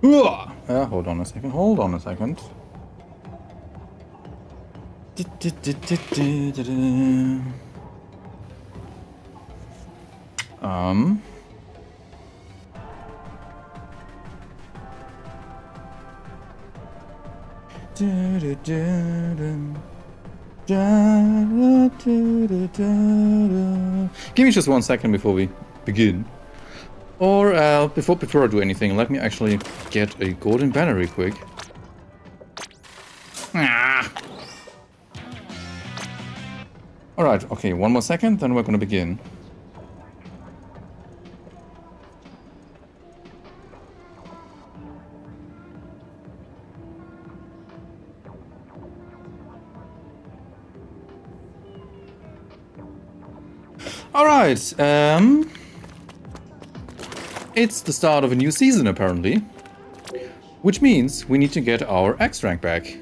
Hold on a second. Hold on a second. Give me just 1 second before we begin. Or before I do anything, let me actually get a golden banner real quick. Alright, okay, 1 more second, then we're gonna begin. Alright, it's the start of a new season apparently, which means we need to get our X rank back.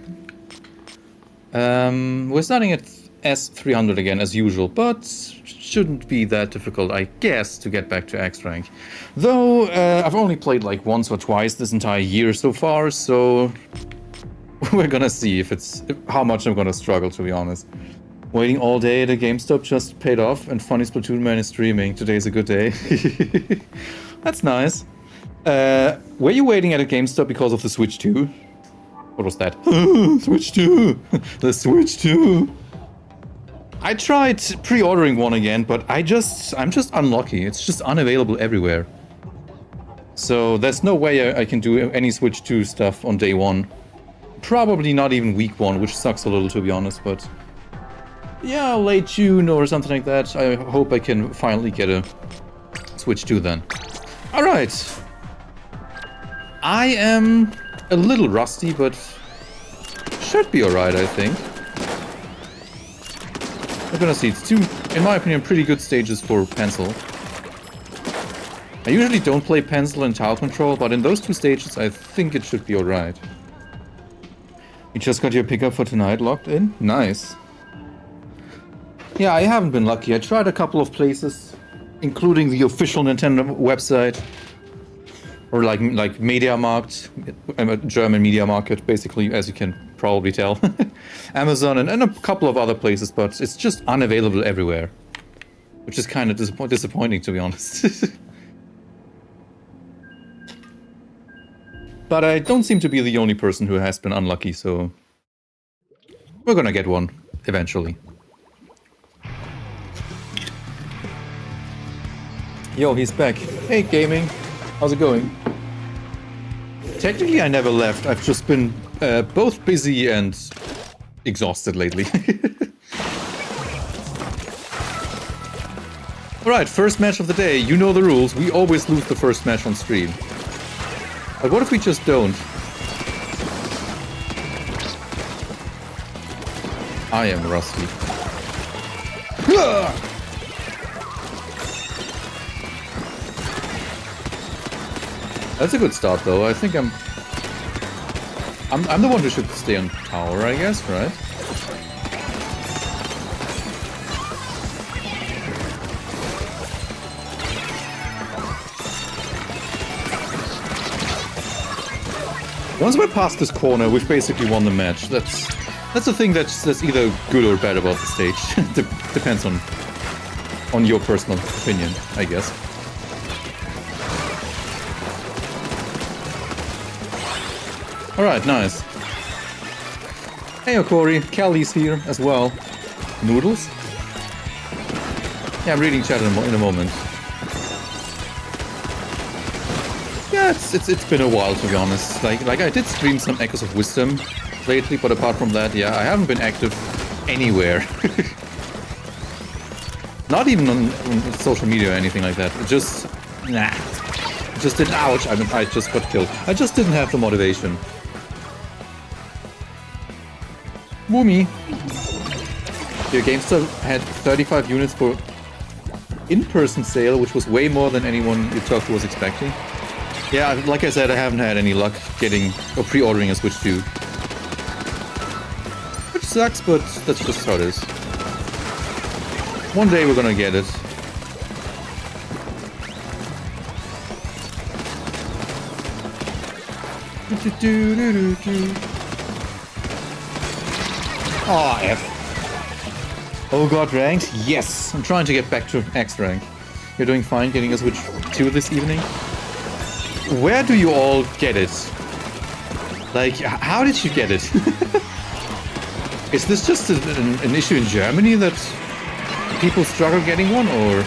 We're starting at S300 again as usual, but shouldn't be that difficult, I guess, to get back to X rank. Though, I've only played like once or twice this entire year so far, so we're gonna see how much I'm gonna struggle, to be honest. Waiting all day at a GameStop just paid off, and Funny Splatoon Man is streaming. Today's a good day. That's nice. Were you waiting at a GameStop because of the Switch 2? What was that? Switch 2! The Switch 2! I tried pre-ordering one again, but I'm just unlucky. It's just unavailable everywhere. So there's no way I can do any Switch 2 stuff on day 1. Probably not even week 1, which sucks a little, to be honest, but... yeah, late June or something like that. I hope I can finally get a Switch 2 then. Alright. I am a little rusty, but should be alright, I think. We're gonna see. It's two, in my opinion, pretty good stages for pencil. I usually don't play pencil and tile control, but in those 2 stages, I think it should be alright. You just got your pickup for tonight locked in? Nice. Yeah, I haven't been lucky. I tried a couple of places, including the official Nintendo website, or like MediaMarkt, a German media market, basically, as you can probably tell. Amazon and a couple of other places, but it's just unavailable everywhere, which is kind of disappointing, to be honest. But I don't seem to be the only person who has been unlucky, so we're gonna get one eventually. Yo, he's back. Hey, gaming. How's it going? Technically, I never left. I've just been both busy and exhausted lately. Alright, first match of the day. You know the rules. We always lose the first match on stream. But what if we just don't? I am rusty. That's a good start, though. I think I'm the one who should stay on tower, I guess, right? Once we're past this corner, we've basically won the match. That's the thing that's either good or bad about the stage. Depends on your personal opinion, I guess. Alright, nice. Hey, Okori, Kelly's here as well. Noodles? Yeah, I'm reading chat in a moment. Yeah, it's been a while, to be honest. Like I did stream some Echoes of Wisdom lately, but apart from that, yeah, I haven't been active anywhere. Not even on social media or anything like that. It just... nah. It just didn't... ouch, I just got killed. I just didn't have the motivation. Moomy. Your GameStop had 35 units for in-person sale, which was way more than anyone you talked to was expecting. Yeah, like I said, I haven't had any luck getting or pre-ordering a Switch 2. Which sucks, but that's just how it is. One day we're gonna get it. Oh, F. Oh god, ranked? Yes! I'm trying to get back to X rank. You're doing fine getting a Switch 2 this evening? Where do you all get it? Like, how did you get it? Is this just an issue in Germany that people struggle getting one, or...?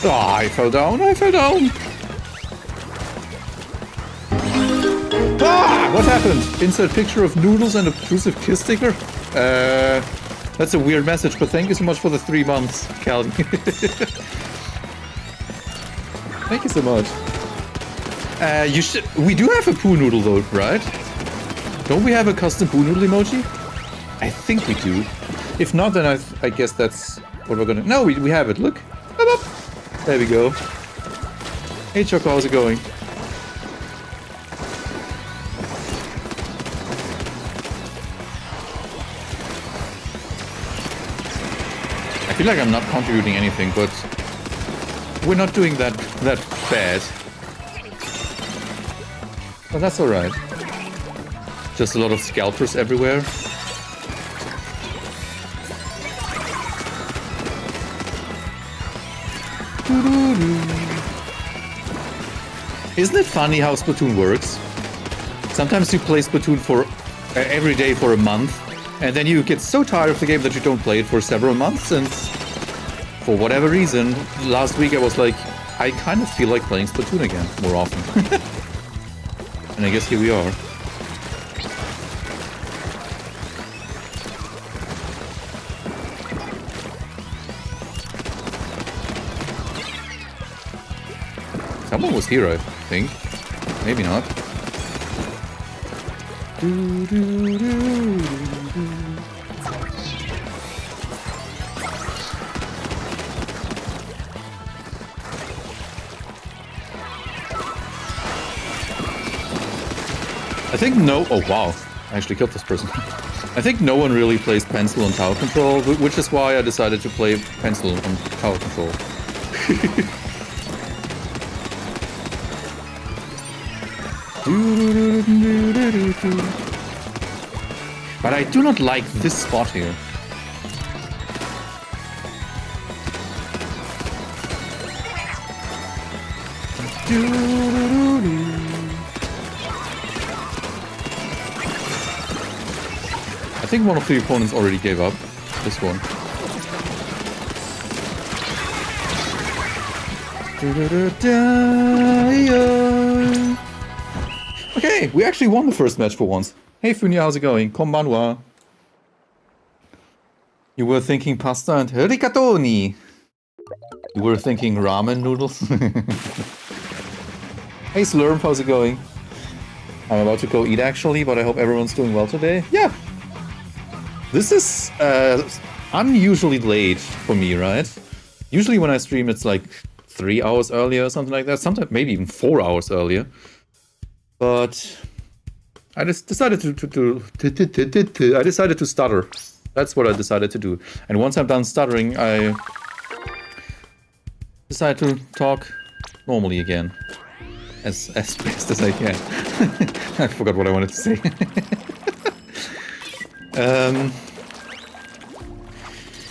Oh, I fell down, I fell down! Ah! What happened? Insert picture of noodles and obtrusive kiss sticker? That's a weird message, but thank you so much for the 3 months, Calvin. Thank you so much. We do have a poo noodle though, right? Don't we have a custom poo noodle emoji? I think we do. If not, then I guess that's what we're gonna... No, we have it, look. There we go. Hey Choco, how's it going? I feel like I'm not contributing anything, but we're not doing that bad. But that's alright. Just a lot of scalpers everywhere. Isn't it funny how Splatoon works? Sometimes you play Splatoon for every day for a month, and then you get so tired of the game that you don't play it for several months, and for whatever reason, last week I was like, I kind of feel like playing Splatoon again more often. And I guess here we are. Someone was here, I think. Maybe not. I think no... Oh, wow. I actually killed this person. I think no one really plays pencil on tower control, which is why I decided to play pencil on tower control. But I do not like this spot here. I think one of the opponents already gave up. This one. Okay, we actually won the first match for once. Hey Funia, how's it going? Konbanwa. You were thinking pasta and rigatoni. You were thinking ramen noodles. Hey Slurm, how's it going? I'm about to go eat actually, but I hope everyone's doing well today. Yeah. This is unusually late for me, right? Usually when I stream it's like 3 hours earlier or something like that. Sometimes maybe even 4 hours earlier. But I just decided I decided to stutter. That's what I decided to do. And once I'm done stuttering, I decide to talk normally again. As best as I can. I forgot what I wanted to say.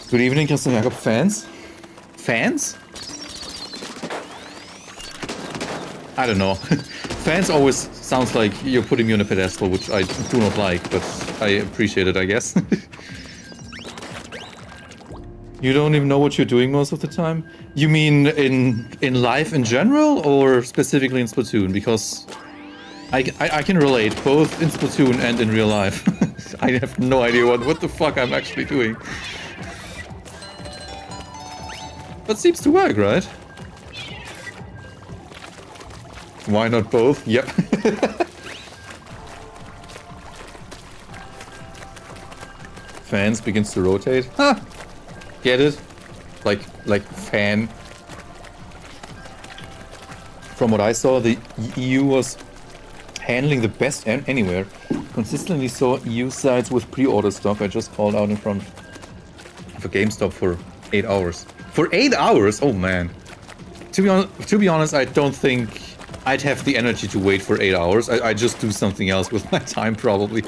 Good evening, Christoph Jakob fans. Fans? I don't know. Fans always sounds like you're putting me on a pedestal, which I do not like, but I appreciate it, I guess. You don't even know what you're doing most of the time? You mean in life in general, or specifically in Splatoon? Because I can relate, both in Splatoon and in real life. I have no idea what the fuck I'm actually doing. But seems to work, right? Why not both? Yep. Fans begins to rotate. Huh. Get it? Like fan. From what I saw, the EU was handling the best anywhere. Consistently saw EU sites with pre-order stuff. I just called out in front of a GameStop for 8 hours. For 8 hours? Oh man. To be honest, I don't think I'd have the energy to wait for 8 hours. I just do something else with my time, probably.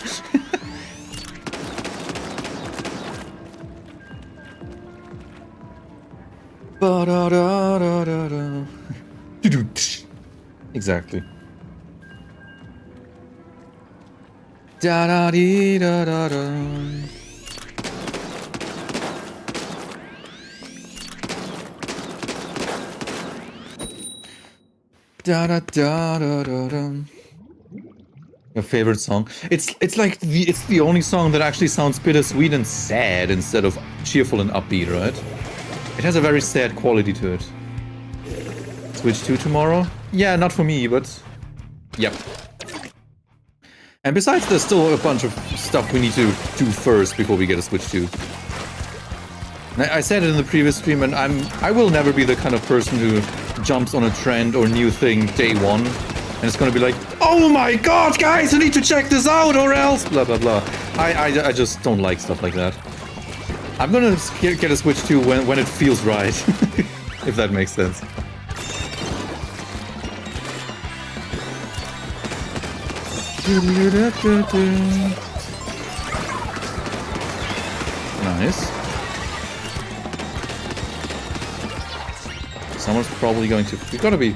Exactly. Da da dee da da da. Da da da da da da. Your favorite song? It's like it's the only song that actually sounds bittersweet and sad instead of cheerful and upbeat, right? It has a very sad quality to it. Switch 2 tomorrow? Yeah, not for me, but yep. And besides, there's still a bunch of stuff we need to do first before we get a Switch 2. I said it in the previous stream, and I will never be the kind of person who jumps on a trend or new thing day one, and it's gonna be like, oh my god, guys, I need to check this out, or else blah blah blah. I just don't like stuff like that. I'm gonna get a Switch 2 when it feels right, if that makes sense. Nice. Someone's probably going to... We've got to be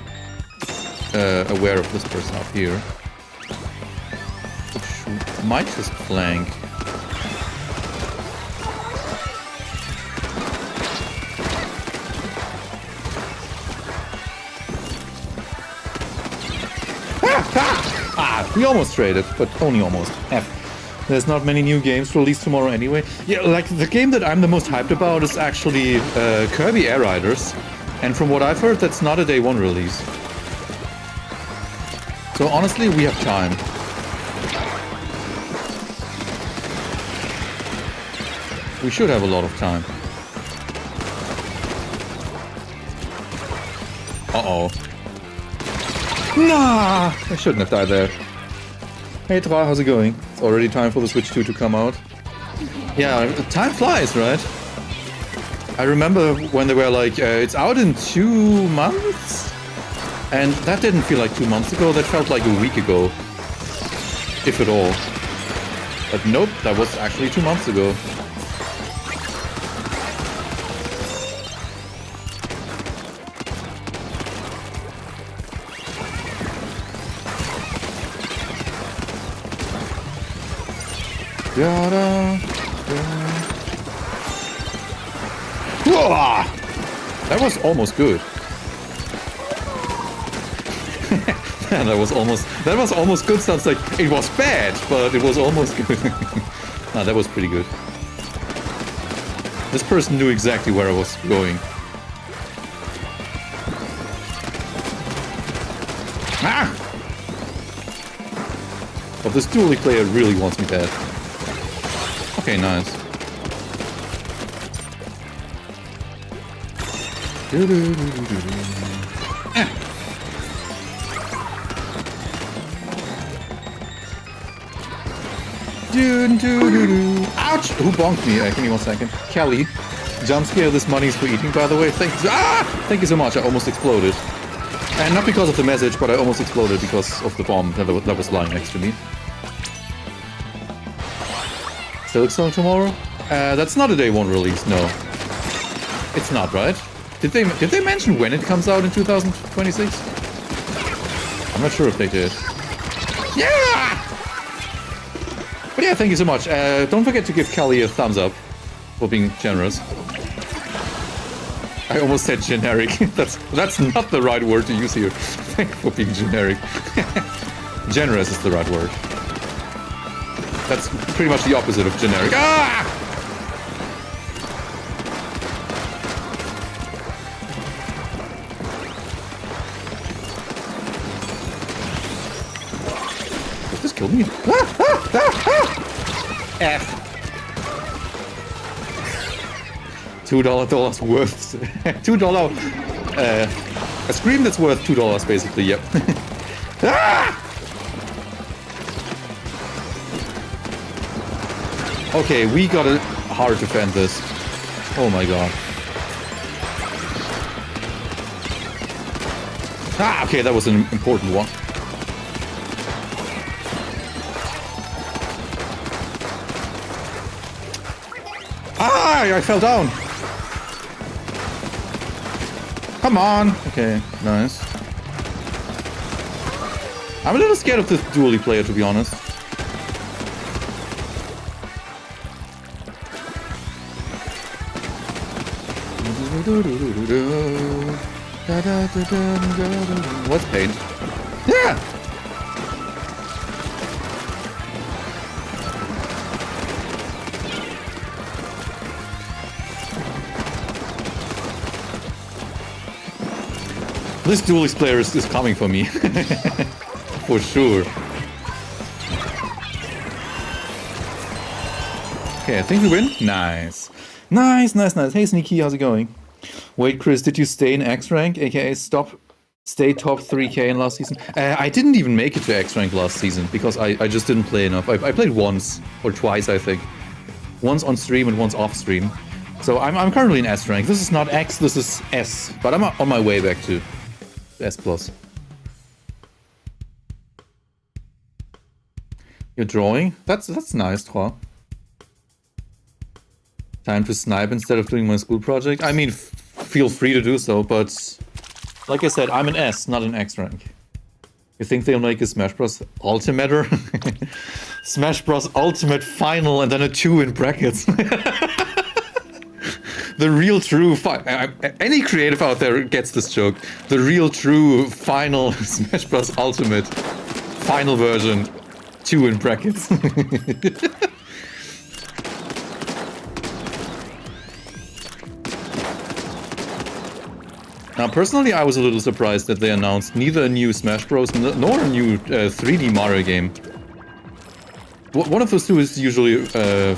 aware of this person up here. Which might just flank. We almost traded, but only almost. F. There's not many new games released tomorrow anyway. Yeah, like the game that I'm the most hyped about is actually Kirby Air Riders. And from what I've heard, that's not a day one release. So honestly, we have time. We should have a lot of time. Uh-oh. Nah! I shouldn't have died there. Hey Tra, how's it going? It's already time for the Switch 2 to come out. Yeah, time flies, right? I remember when they were like, it's out in 2 months? And that didn't feel like 2 months ago, that felt like a week ago. If at all. But nope, that was actually 2 months ago. That was almost good. That was almost good. Sounds like it was bad, but it was almost good. Nah, that was pretty good. This person knew exactly where I was going. Ah! But this dually player really wants me dead. Okay, nice. Ouch! Who bonked me? Give me 1 second. Kelly. Jump scare, this money's for eating, by the way. Thank you so much. I almost exploded. And not because of the message, but I almost exploded because of the bomb that was lying next to me. Still exciting tomorrow? That's not a day one release, no. It's not, right? Did they mention when it comes out in 2026? I'm not sure if they did. Yeah! But yeah, thank you so much. Don't forget to give Kelly a thumbs up for being generous. I almost said generic. That's not the right word to use here. Thank you for being generic. Generous is the right word. That's pretty much the opposite of generic. Ah! Does this kill me? Ah! Ah! Ah! Ah! F. $2 worth. $2. A scream that's worth $2, basically. Yep. Ah! Okay, we got it hard to defend this. Oh my god. Ah, okay, that was an important one. Ah, I fell down. Come on. Okay, nice. I'm a little scared of this dually player, to be honest. What's pain? Yeah! This duelist player is coming for me. For sure. Okay, I think we win. Nice. Nice, nice, nice. Hey, Sneaky, how's it going? Wait, Chris, did you stay in X rank, aka stay top 3k in last season? I didn't even make it to X rank last season because I just didn't play enough. I played once or twice, I think. Once on stream and once off stream. So I'm currently in S rank. This is not X, this is S. But I'm on my way back to S+. You're drawing? That's nice, Trois. Time to snipe instead of doing my school project? I mean, feel free to do so, but... Like I said, I'm an S, not an X rank. You think they'll make a Smash Bros. Ultimater? Smash Bros. Ultimate Final and then a 2 in brackets. The real true... any creative out there gets this joke. The real true final Smash Bros. Ultimate final version. 2 in brackets. Now, personally, I was a little surprised that they announced neither a new Smash Bros. Nor a new 3D Mario game. One of those two is usually a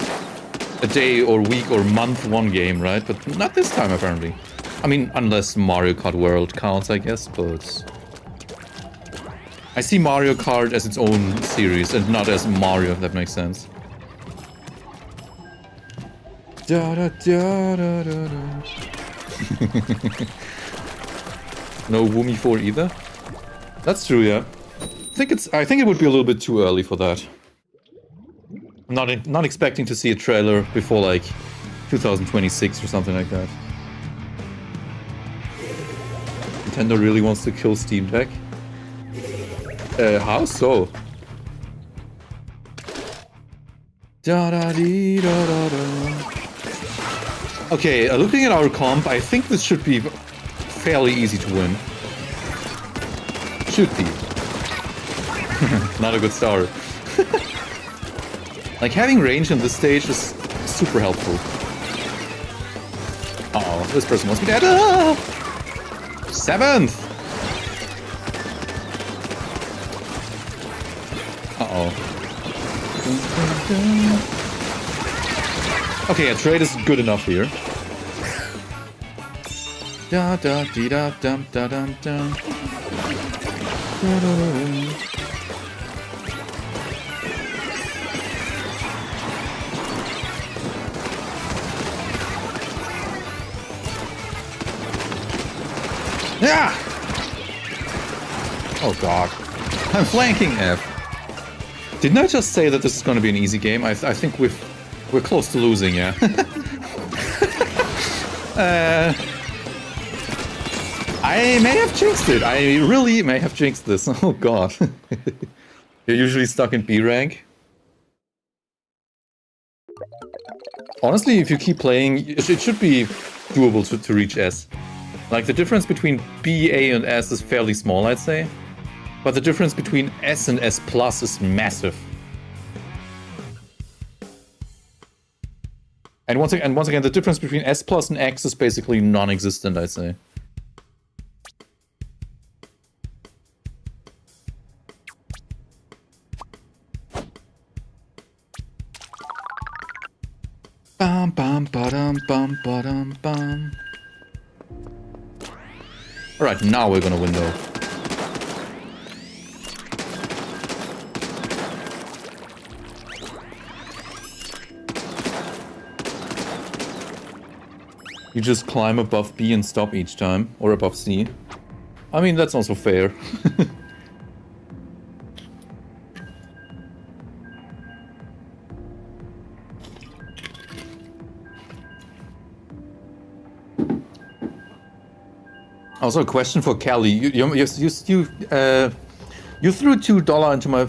day or week or month one game, right? But not this time, apparently. I mean, unless Mario Kart World counts, I guess, but... I see Mario Kart as its own series and not as Mario, if that makes sense. Da, da, da, da, da, da. No Woomy 4 either? That's true, yeah. I think it would be a little bit too early for that. I'm not expecting to see a trailer before like 2026 or something like that. Nintendo really wants to kill Steam Deck? How so? Da da dee da da da. Okay, looking at our comp, I think this should be fairly easy to win. Should be. Not a good start. Like, having range in this stage is super helpful. Uh-oh, this person must be dead. Ah! 7th! Uh-oh. Okay, a trade is good enough here. Da da dee da dum da dum dum. Da da da. Yeah! Oh god. I'm flanking F. Didn't I just say that this is going to be an easy game? I think we're close to losing, yeah. I may have jinxed it. I really may have jinxed this. Oh god. You're usually stuck in B rank. Honestly, if you keep playing, it should be doable to reach S. Like, the difference between B, A, and S is fairly small, I'd say. But the difference between S and S Plus is massive. And once again, the difference between S Plus and X is basically non-existent, I'd say. Bam bam ba-dum bum ba-dum bum. Alright, now we're gonna win though. You just climb above B and stop each time, or above C. I mean, that's also fair. Also, a question for Kelly. You threw $2 into my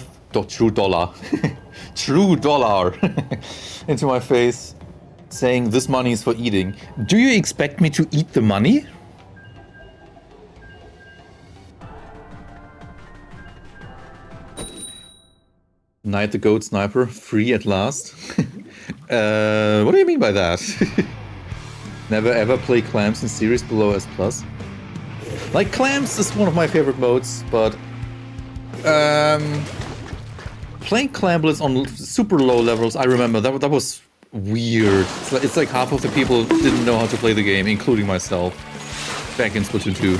true dollar into my face, saying this money is for eating. Do you expect me to eat the money? Night the Goat Sniper, free at last. What do you mean by that? Never ever play Clamps in series below S+. Like, Clamps is one of my favorite modes, but playing Clamblets on super low levels, I remember that was weird. It's like half of the people didn't know how to play the game, including myself, back in Splatoon 2.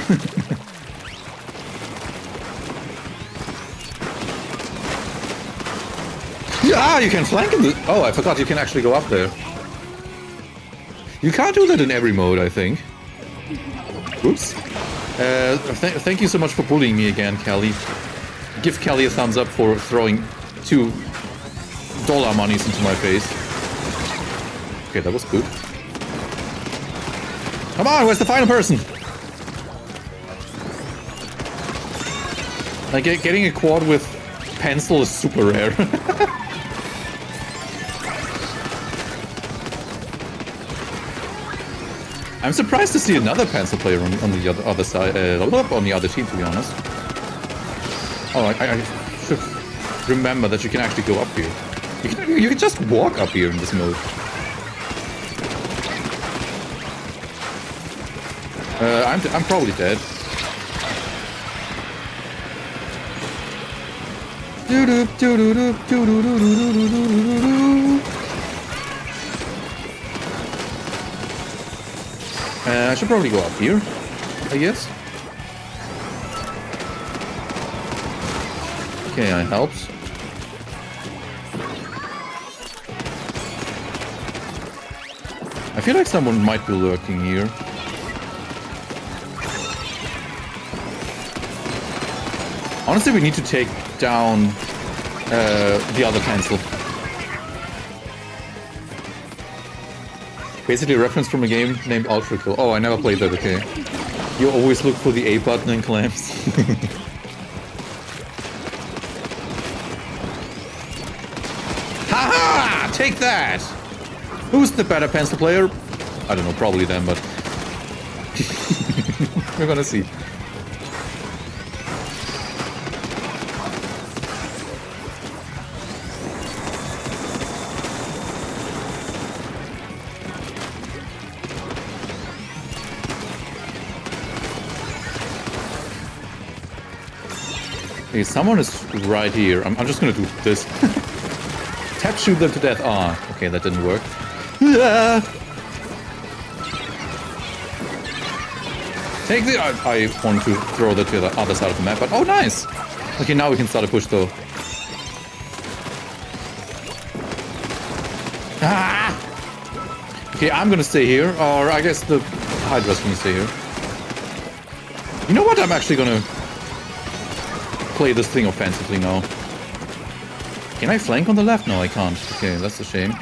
Yeah, you can flank in the... Oh, I forgot you can actually go up there. You can't do that in every mode, I think. Oops. Thank you so much for bullying me again, Kelly. Give Kelly a thumbs up for throwing $2 monies into my face. Okay, that was good. Come on, where's the final person? Like, getting a quad with pencil is super rare. I'm surprised to see another pencil player on the other side, on the other team, to be honest. Oh, I should remember that you can actually go up here. You can just walk up here in this mode. I'm probably dead. I should probably go up here, I guess. Okay, that helps. I feel like someone might be lurking here. Honestly, we need to take down the other pencil. Basically a reference from a game named Ultra Kill. Oh, I never played that, okay. You always look for the A button in Clamps. Haha! Take that! Who's the better pencil player? I don't know, probably them, but... we're gonna see. Okay, someone is right here. I'm just gonna do this. Tap shoot them to death. Ah, okay, that didn't work. Take the... I want to throw that to the other side of the map, but... Oh, nice! Okay, now we can start a push, though. Ah! Okay, I'm gonna stay here, or I guess the Hydra's gonna stay here. You know what? I'm actually gonna... play this thing offensively now. Can I flank on the left? No, I can't. Okay, that's a shame.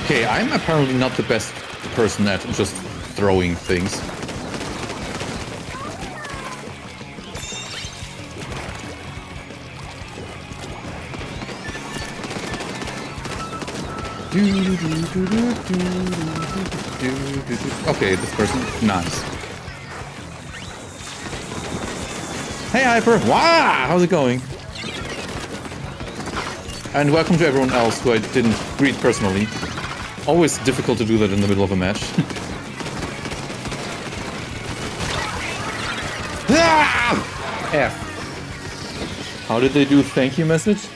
Okay, I'm apparently not the best person at just throwing things. Okay, this person, nice. Hey Hyper, wow, how's it going? And welcome to everyone else who I didn't greet personally. Always difficult to do that in the middle of a match. F. How did they do thank you message?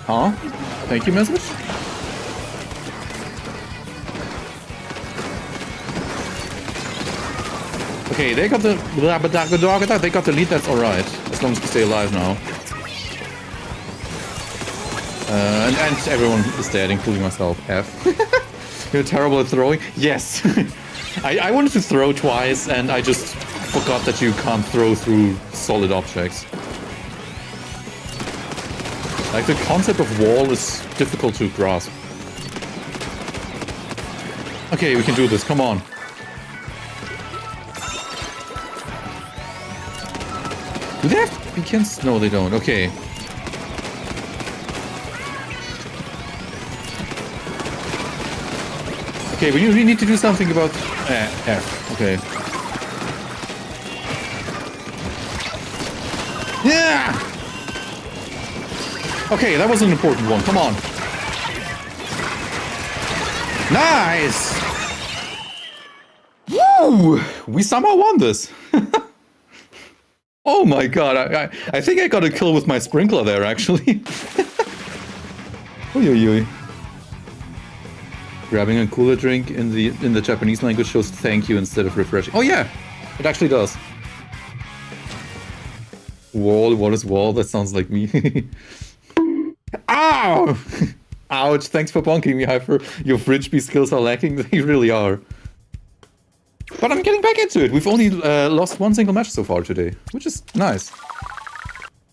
Huh? Thank you message? Okay, they got the they got the lead. That's all right, as long as we stay alive now. And everyone is dead, including myself. F. You're terrible at throwing. Yes. I wanted to throw twice, and I just forgot that you can't throw through solid objects. Like, the concept of wall is difficult to grasp. Okay, we can do this. Come on. Do they have beacons? No, they don't. Okay. Okay, we really need to do something about... F. Okay. Yeah! Okay, that was an important one. Come on. Nice! Woo! We somehow won this. Oh my god, I think I got a kill with my sprinkler there, actually. Oy, oy, oy. Grabbing a cooler drink in the Japanese language shows thank you instead of refreshing. Oh yeah, it actually does. Wall, what is wall? That sounds like me. Ow! Ouch, thanks for bonking me, Hyper. Your frisbee skills are lacking, they really are. But I'm getting back into it. We've only lost one single match so far today, which is nice.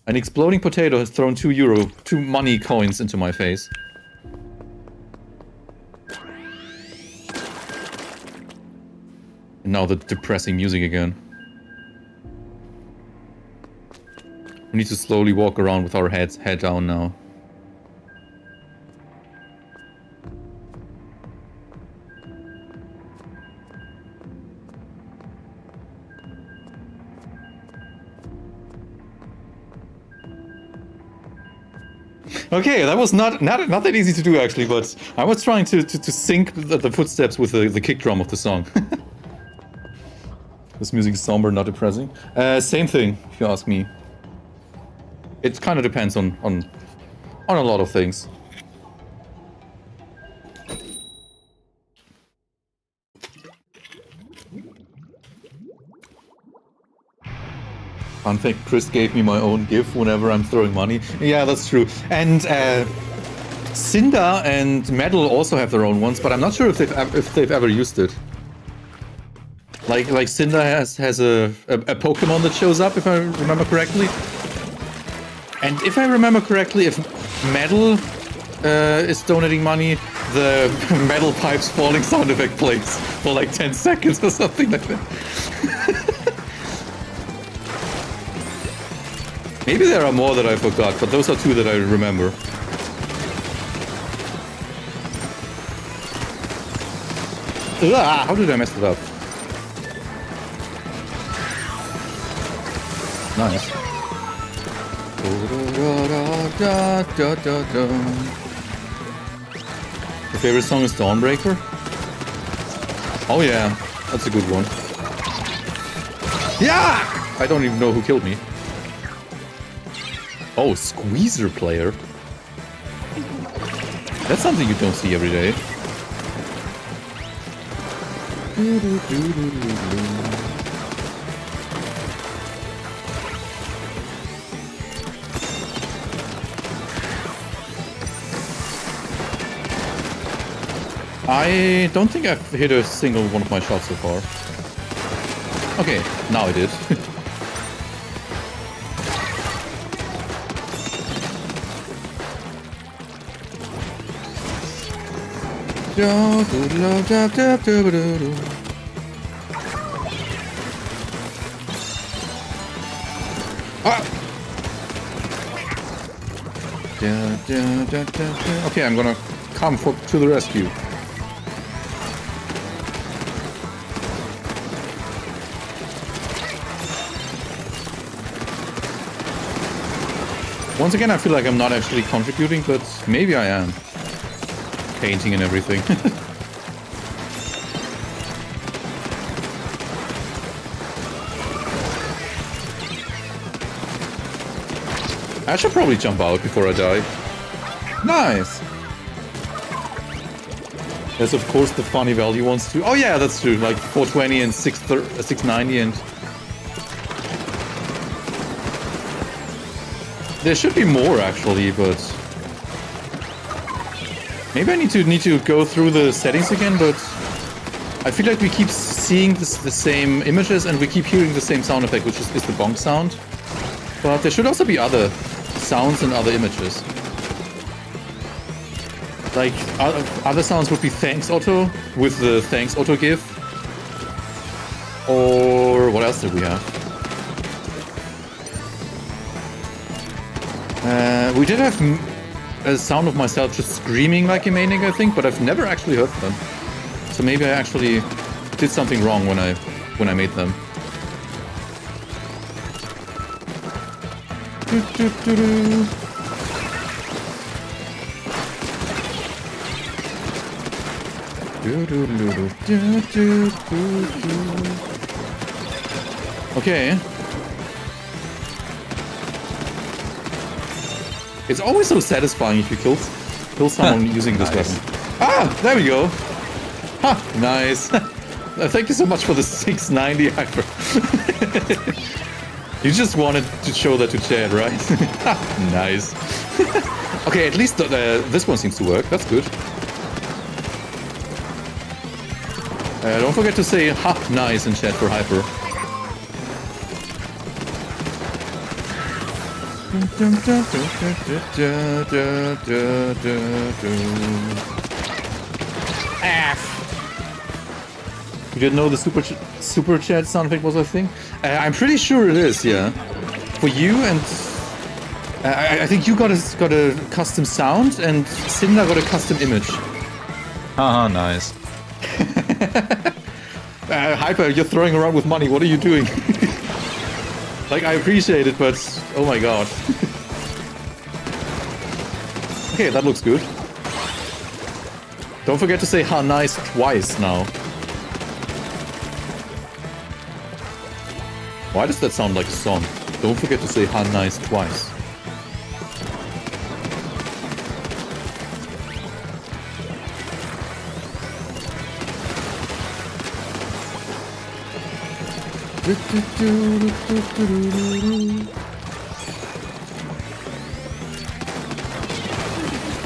An exploding potato has thrown two money coins into my face. And now the depressing music again. We need to slowly walk around with our head down now. Okay, that was not that easy to do actually, but I was trying to sync the footsteps with the kick drum of the song. This music is somber, not depressing. Same thing, if you ask me. It kind of depends on a lot of things. Fun fact, Chris gave me my own GIF whenever I'm throwing money. Yeah, that's true. And Cinder and Metal also have their own ones, but I'm not sure if they've ever used it. Like Cinder has a Pokemon that shows up, if I remember correctly. And if I remember correctly, if Metal is donating money, the metal pipes falling sound effect plays for like 10 seconds or something like that. Maybe there are more that I forgot, but those are two that I remember. How did I mess it up? Nice. Your favorite song is Dawnbreaker? Oh yeah, that's a good one. Yeah! I don't even know who killed me. Oh, Squeezer player. That's something you don't see every day. I don't think I've hit a single one of my shots so far. Okay, now I did. Okay, I'm gonna come to the rescue. Once again, I feel like I'm not actually contributing, but maybe I am. Painting and everything. I should probably jump out before I die. Nice! There's of course the funny value ones too. Oh yeah, that's true. Like 420 and 690 and... There should be more actually, but... Maybe I need to go through the settings again, but... I feel like we keep seeing the same images and we keep hearing the same sound effect, which is the bonk sound. But there should also be other sounds and other images. Like, other sounds would be thanks auto, with the thanks auto gif. Or what else did we have? We did have a sound of myself just screaming like a maniac, I think, but I've never actually heard them. So maybe I actually did something wrong when I made them. Okay. It's always so satisfying if you kill someone using this weapon. Ah, there we go. Ha, nice. Thank you so much for the 690 hyper. You just wanted to show that to chat, right? Nice. Okay, at least this one seems to work. That's good. Don't forget to say ha, nice in chat for hyper. You didn't know the super chat sound effect was a thing? I'm pretty sure it is, yeah. For you and I think you got a custom sound and Cinder got a custom image. Haha, nice. Hyper, you're throwing around with money. What are you doing? Like, I appreciate it, but oh my god. Okay, that looks good. Don't forget to say ha nice twice now. Why does that sound like a song? Don't forget to say ha nice twice.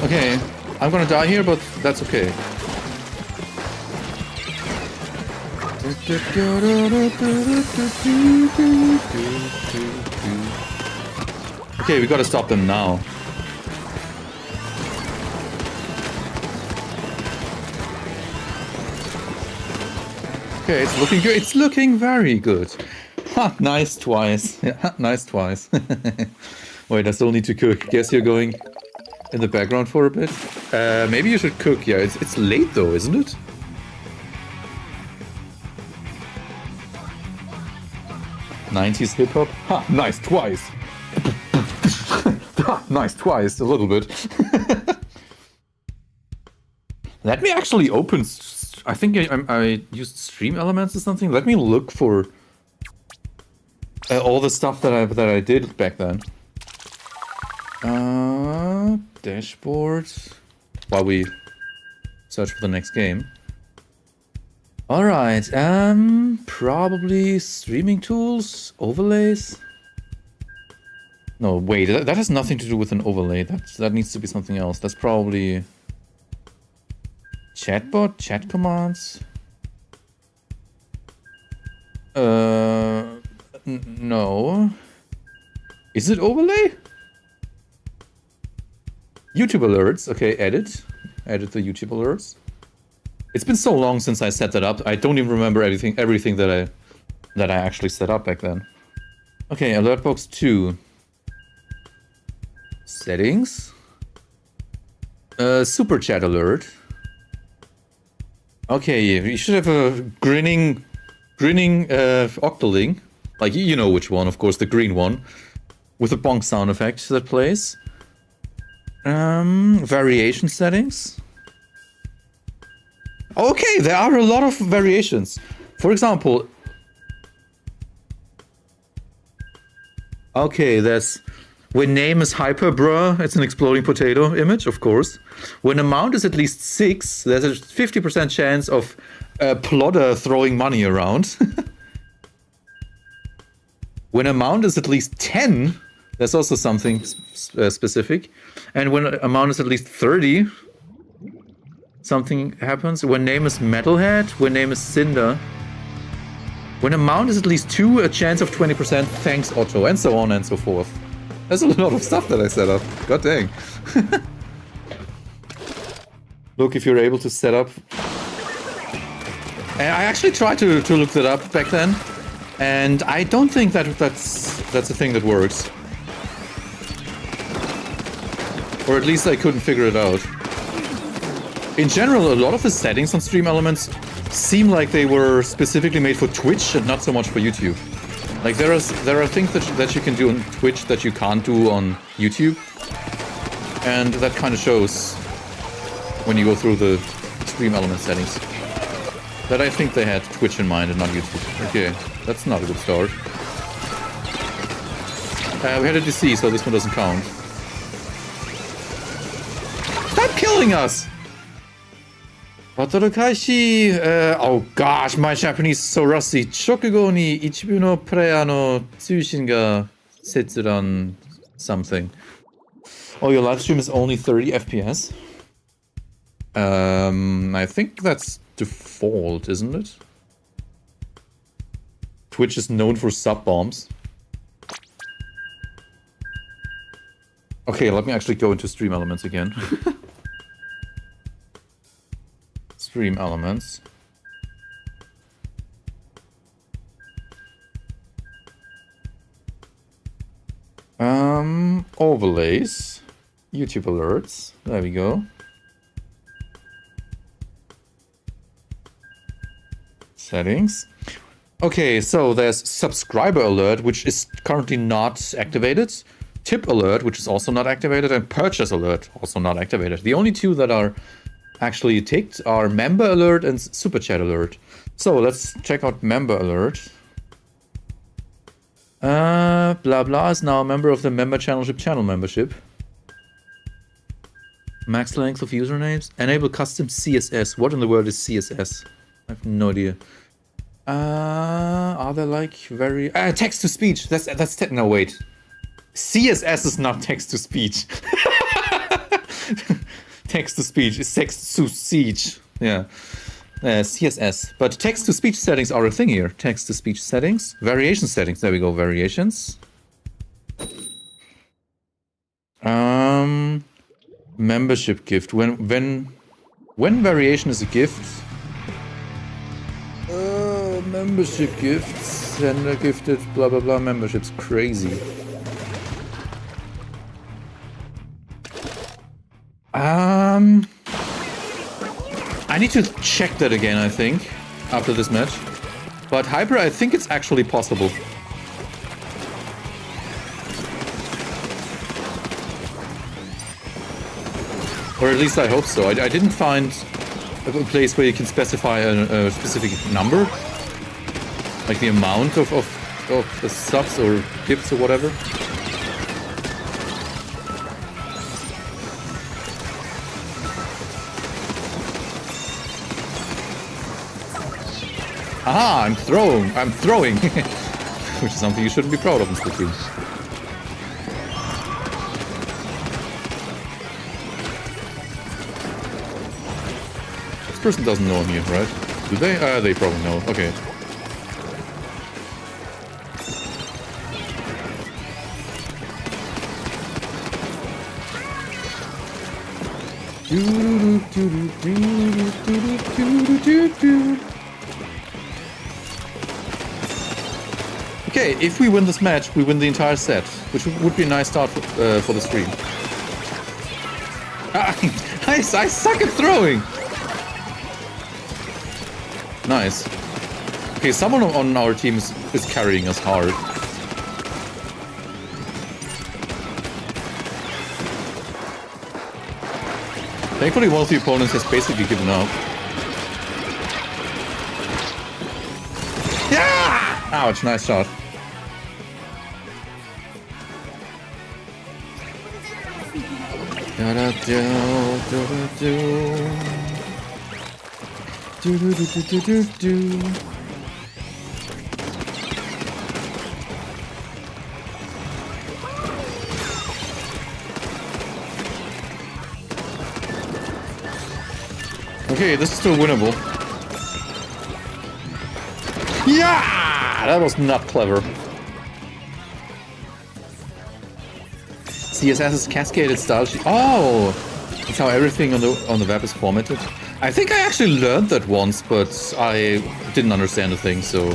Okay, I'm gonna die here, but that's okay. Okay, we gotta stop them now. Okay, it's looking good. It's looking very good. Ha, nice twice. Yeah, nice twice. Wait, I still need to cook. Guess you're going in the background for a bit. Maybe you should cook. Yeah, it's late though, isn't it? '90s hip hop. Ha, nice twice. Ha, nice twice. A little bit. Let me actually open. I think I used Stream Elements or something. Let me look for all the stuff that I did back then. Dashboard. While we search for the next game. All right. Probably streaming tools, overlays. No, wait. That has nothing to do with an overlay. That needs to be something else. That's probably chatbot, chat commands. No. Is it overlay? YouTube alerts. Okay, edit the YouTube alerts. It's been so long since I set that up. I don't even remember everything that I actually set up back then. Okay, alert box 2. Settings. Super chat alert. Okay, you should have a grinning Octoling. Like, you know which one, of course, the green one. With a bonk sound effect that plays. Variation settings. Okay, there are a lot of variations. For example... Okay, there's When name is hyper, bruh, it's an exploding potato image, of course. When amount is at least 6, there's a 50% chance of a plodder throwing money around. When amount is at least 10, there's also something specific. And when amount is at least 30, something happens. When name is Metalhead, when name is Cinder. When amount is at least 2, a chance of 20%, thanks Otto, and so on and so forth. There's a lot of stuff that I set up. God dang. Look, if you're able to set up... I actually tried to look that up back then, and I don't think that's a thing that works. Or at least I couldn't figure it out. In general, a lot of the settings on Stream Elements seem like they were specifically made for Twitch and not so much for YouTube. Like there are things that you can do on Twitch that you can't do on YouTube, and that kind of shows when you go through the Stream Element settings. That I think they had Twitch in mind and not YouTube. Okay, that's not a good start. We had a DC, so this one doesn't count. Stop killing us! Oh gosh, my Japanese is so rusty. Chokugo ni ichibu no player no tsushin ga setsuran something. Oh, your live stream is only 30 FPS? I think that's default, isn't it? Twitch is known for sub bombs. Okay, let me actually go into Stream Elements again. Stream Elements. Overlays. YouTube alerts. There we go. Settings. Okay, so there's subscriber alert, which is currently not activated. Tip alert, which is also not activated, and purchase alert, also not activated. The only two that are actually ticked are member alert and super chat alert. So let's check out member alert. Blah blah is now a member of the member channel membership. Max length of usernames. Enable custom CSS. What in the world is CSS? I have no idea. Are there like very text to speech? That's no wait. CSS is not text to speech. Text to speech is text to speech. Yeah. CSS. But text to speech settings are a thing here. Text to speech settings. Variation settings. There we go. Variations. Membership gift. When variation is a gift. Membership gifts. Sender gifted. Blah blah blah. Membership's crazy. I need to check that again, I think, after this match. But Hyper, I think it's actually possible. Or at least I hope so. I didn't find a place where you can specify a specific number. Like the amount of the subs or gifts or whatever. Aha, I'm throwing. Which is something you shouldn't be proud of in Splatoon. This person doesn't know I'm here, right? Do they? They probably know. Okay. Okay, if we win this match, we win the entire set, which would be a nice start for the stream. I suck at throwing! Nice. Okay, someone on our team is carrying us hard. Thankfully, one of the opponents has basically given up. Yeah! Ouch, nice shot. Da da do, da da do. Do do do do do do. Okay, this is still winnable. Yeah! That was not clever. CSS's cascaded style sheet. Oh! That's how everything on the web is formatted. I think I actually learned that once, but I didn't understand the thing, so...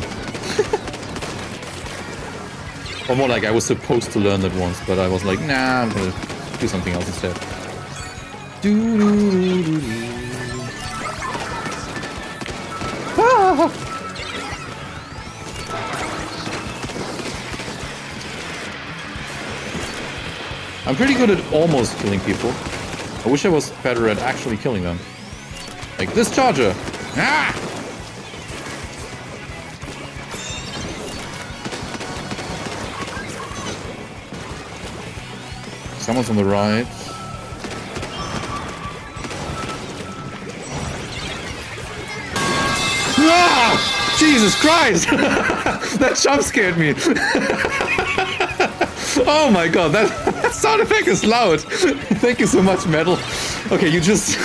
Or more like I was supposed to learn that once, but I was like, nah, I'm gonna do something else instead. Do-do-do-do-do. Ah! I'm pretty good at almost killing people. I wish I was better at actually killing them. Like this charger! Ah! Someone's on the right. Ah! Jesus Christ! That jump scared me. Oh my god, that sound effect is loud. Thank you so much, Metal. Okay, you just...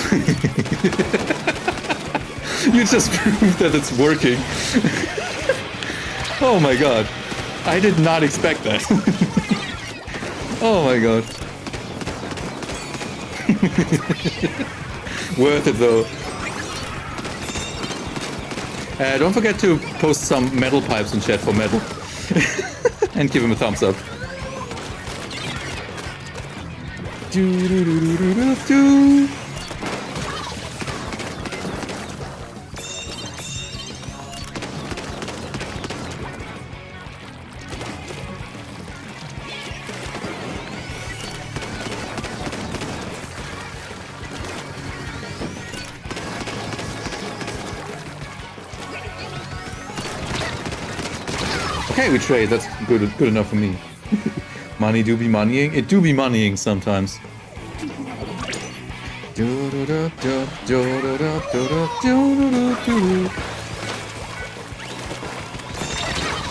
you just proved that it's working. Oh my god. I did not expect that. Oh my god. Worth it though. Don't forget to post some metal pipes in chat for Metal. And give him a thumbs up. Do, do, do, do, do, do. Okay, we trade. That's good enough for me. Money do be moneying. It do be moneying sometimes.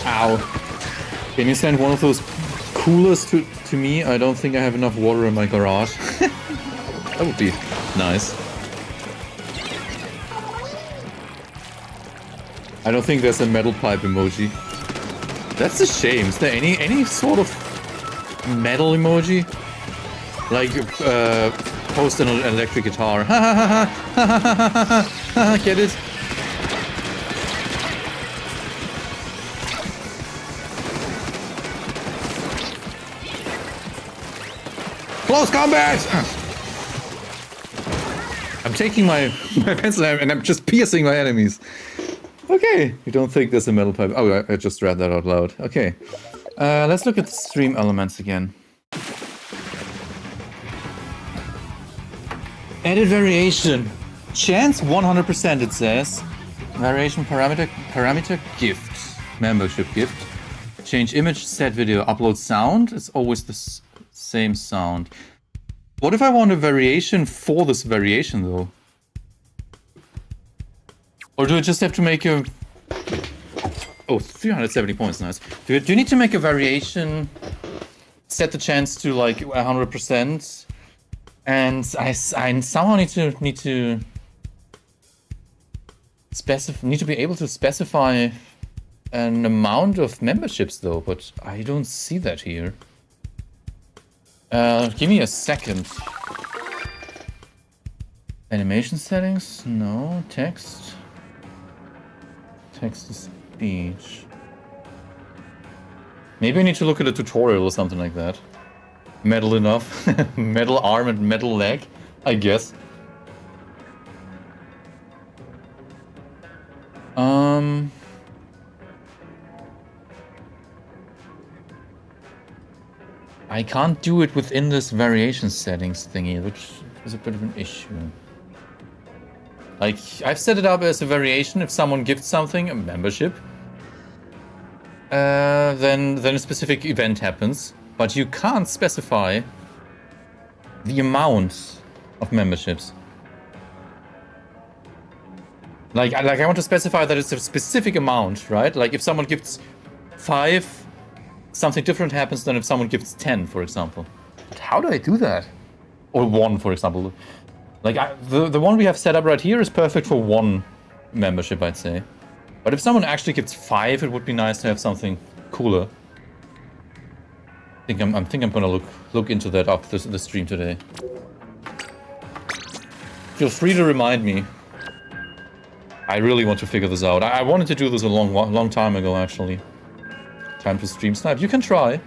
Ow. Can you send one of those coolers to me? I don't think I have enough water in my garage. That would be nice. I don't think there's a metal pipe emoji. That's a shame. Is there any sort of metal emoji? Like, post an electric guitar. Ha ha ha ha ha ha ha ha. Get it? Close combat! I'm taking my pencil and I'm just piercing my enemies. Okay, you don't think there's a metal pipe. Oh, I just read that out loud. Okay. Let's look at the stream elements again. Edit variation. Chance 100% it says. Variation parameter gift. Membership gift. Change image, set video, upload sound. It's always the same sound. What if I want a variation for this variation though? Or do I just have to make a... Oh, 370 points, nice. Do you need to make a variation, set the chance to like 100%, and I somehow need to be able to specify an amount of memberships though, but I don't see that here. Give me a second. Animation settings? No. Text. Text to speech. Maybe I need to look at a tutorial or something like that. Metal enough. Metal arm and metal leg, I guess. I can't do it within this variation settings thingy, which is a bit of an issue. Like, I've set it up as a variation. If someone gifts something, a membership, then a specific event happens. But you can't specify The amount of memberships. Like I want to specify that it's a specific amount, right? Like if someone gives 5, something different happens than if someone gives 10, for example. But how do I do that? Or 1, for example. Like the one we have set up right here is perfect for 1 membership, I'd say. But if someone actually gives 5, it would be nice to have something cooler. I think I'm gonna look into that after the stream today. Feel free to remind me. I really want to figure this out. I wanted to do this a long time ago, actually. Time to stream snipe. You can try.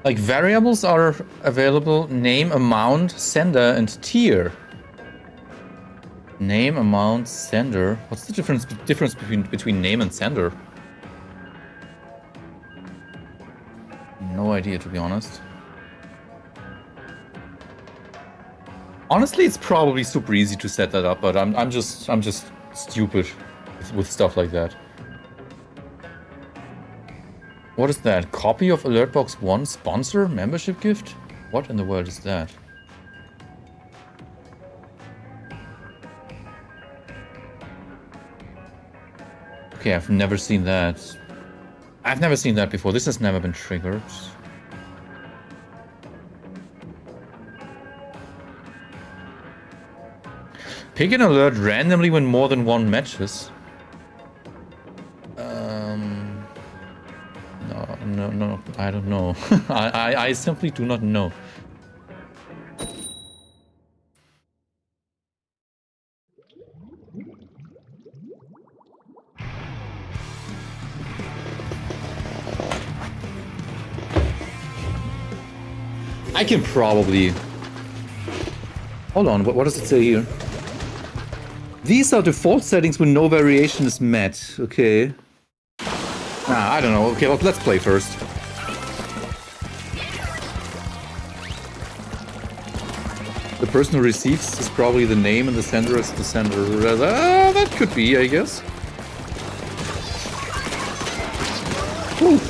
Like, variables are available. Name, amount, sender, and tier. Name, amount, sender. What's the difference between name and sender? No idea, to be honest. Honestly, it's probably super easy to set that up, but I'm just stupid with stuff like that. What is that? Copy of Alertbox 1 sponsor membership gift? What in the world is that? Okay, I've never seen that. I've never seen that before. This has never been triggered. Pick an alert randomly when more than 1 matches. No, I don't know. I simply do not know. I can probably... Hold on, what does it say here? These are default settings when no variation is met. Okay. I don't know. Okay, let's play first. The person who receives is probably the name and the sender is the sender. That could be, I guess. Whew.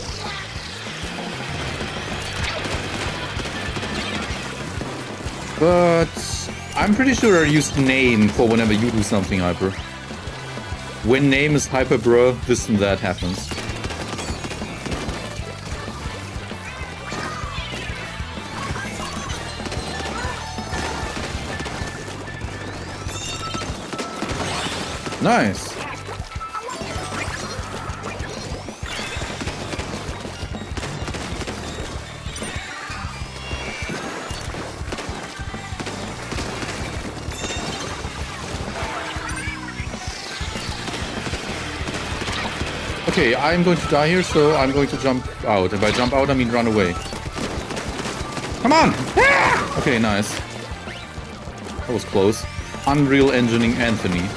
But I'm pretty sure I used name for whenever you do something, Hyper. When name is Hyper, bro, this and that happens. Nice. Okay, I'm going to die here, so I'm going to jump out. And by jump out, I mean run away. Come on! Ah! Okay, nice. That was close. Unreal Engineering Anthony.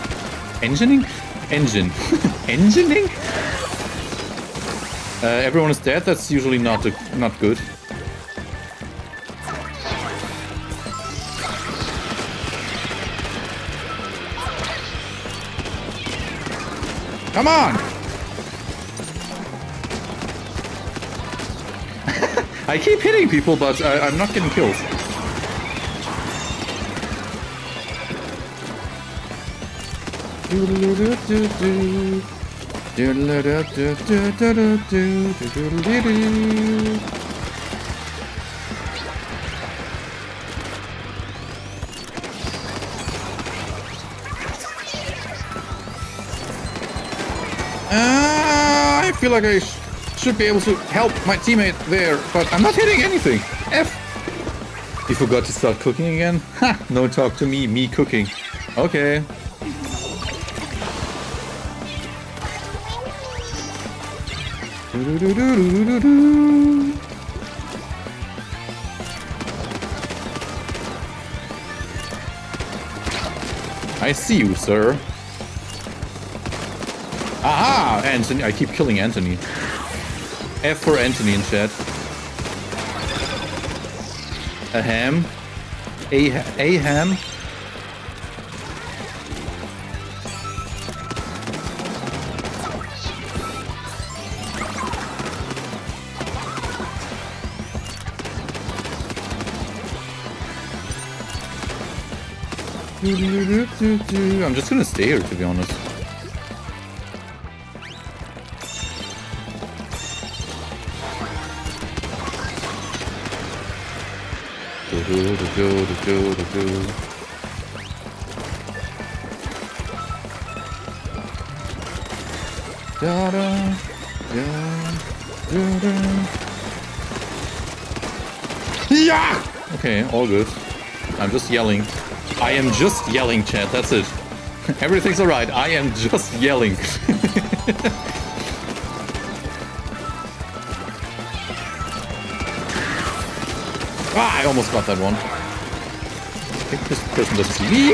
Engineering? Engine. Engineering? Everyone is dead. That's usually not good. Come on! I keep hitting people, but I'm not getting kills. I feel like I should be able to help my teammate there, but I'm not hitting anything. F. You forgot to start cooking again? Ha! No talk to me cooking. Okay. I see you, sir. Aha! Anthony. I keep killing Anthony. F for Anthony in chat. A ham. A ham. I'm just gonna stay here, to be honest. Yeah! Okay, all good. I'm just yelling. I am just yelling, chat. That's it. Everything's alright. I am just yelling. Ah, I almost got that one. I think this person doesn't see me.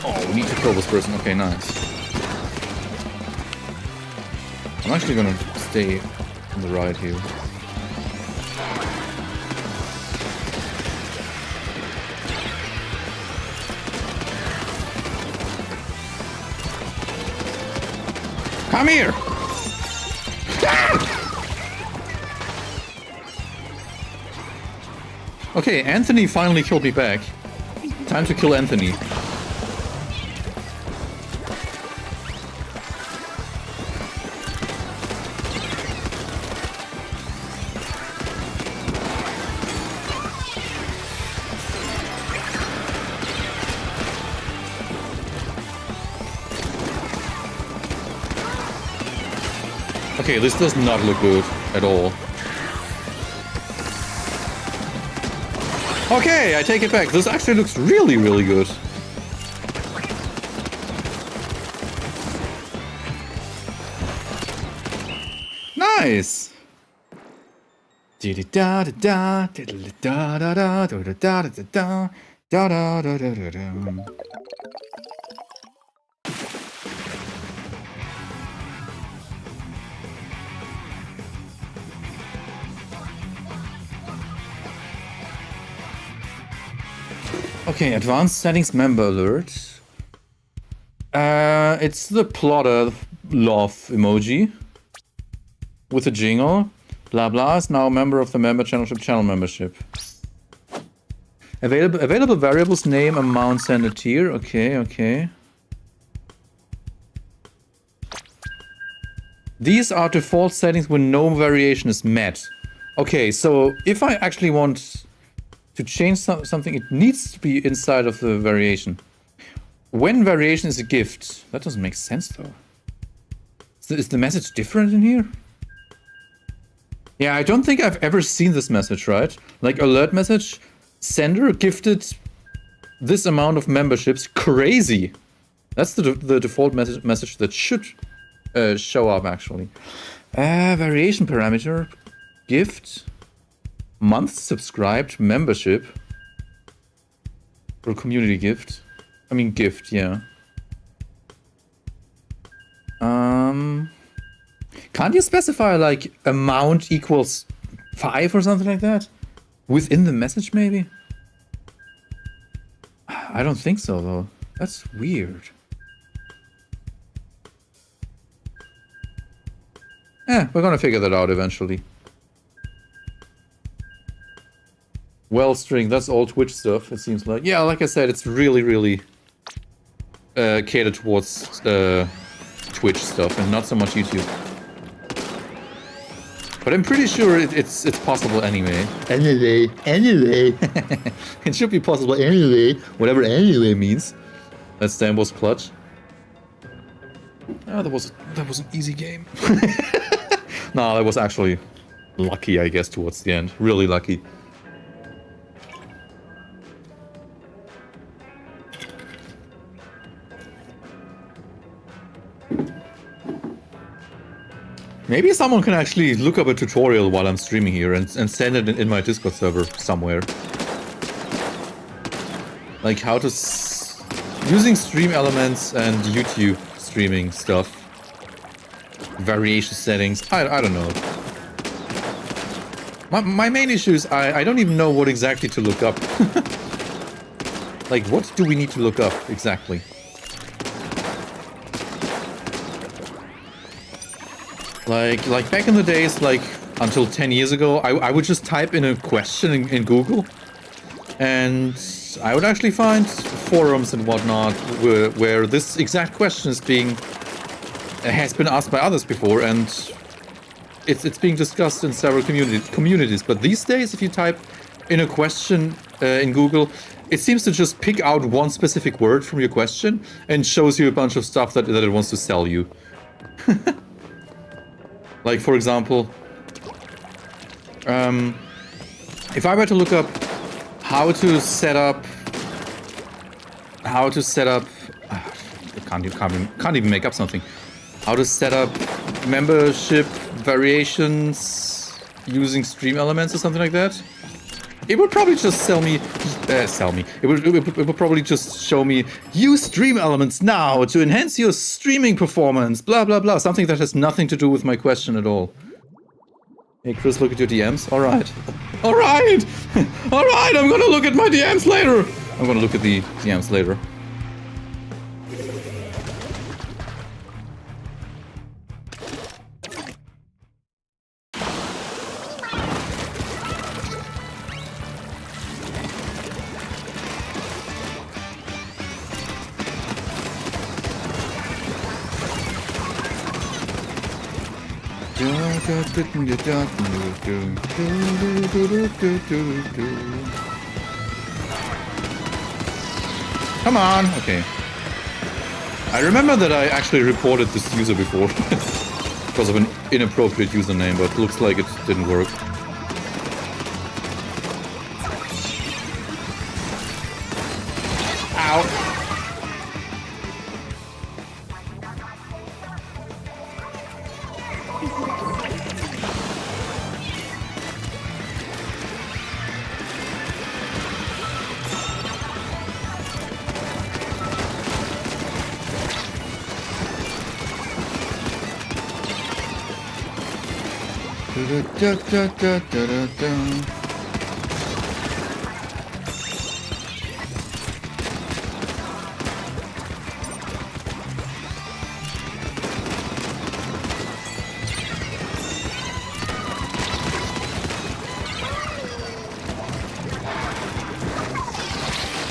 Oh, we need to kill this person. Okay, nice. I'm actually gonna stay on the right here. Come here! Ah! Okay, Anthony finally killed me back. Time to kill Anthony. Okay, this does not look good at all. Okay, I take it back. This actually looks really, really good. Nice. Okay, advanced settings member alert. It's the plotter love emoji with a jingle. Blah blah is now a member of the member channel membership. Available variables name, amount, send a tier. Okay, okay. These are default settings when no variation is met. Okay, so if I actually want to change something, it needs to be inside of the variation. When variation is a gift. That doesn't make sense though. Is the message different in here? Yeah, I don't think I've ever seen this message, right? Like alert message, sender gifted this amount of memberships. Crazy. That's the default message that should show up actually. Variation parameter, gift. Month subscribed membership or community gift. I mean gift, yeah. Can't you specify like amount equals 5 or something like that? Within the message maybe? I don't think so though. That's weird. We're gonna figure that out eventually. Well, string, that's all Twitch stuff, it seems like. Yeah, like I said, it's really, really catered towards Twitch stuff and not so much YouTube. But I'm pretty sure it's possible anyway. Anyway. It should be possible anyway, whatever anyway means. That stand was clutch. Oh, that was an easy game. No, that was actually lucky, I guess, towards the end. Really lucky. Maybe someone can actually look up a tutorial while I'm streaming here and send it in my Discord server somewhere. Like how to... using stream elements and YouTube streaming stuff. Variation settings. I don't know. My main issue is I don't even know what exactly to look up. Like, what do we need to look up exactly? Like back in the days, like until 10 years ago, I would just type in a question in Google, and I would actually find forums and whatnot where this exact question is has been asked by others before, and it's being discussed in several communities. But these days, if you type in a question in Google, it seems to just pick out one specific word from your question and shows you a bunch of stuff that it wants to sell you. Like, for example, if I were to look up how to set up, can't even make up something. How to set up membership variations using stream elements or something like that. It would probably just It would probably just show me, use stream elements now to enhance your streaming performance, blah blah blah. Something that has nothing to do with my question at all. Hey Chris, look at your DMs. Alright. Alright! Alright, I'm gonna look at my DMs later! I'm gonna look at the DMs later. Come on! Okay. I remember that I actually reported this user before because of an inappropriate username, but looks like it didn't work. Ow!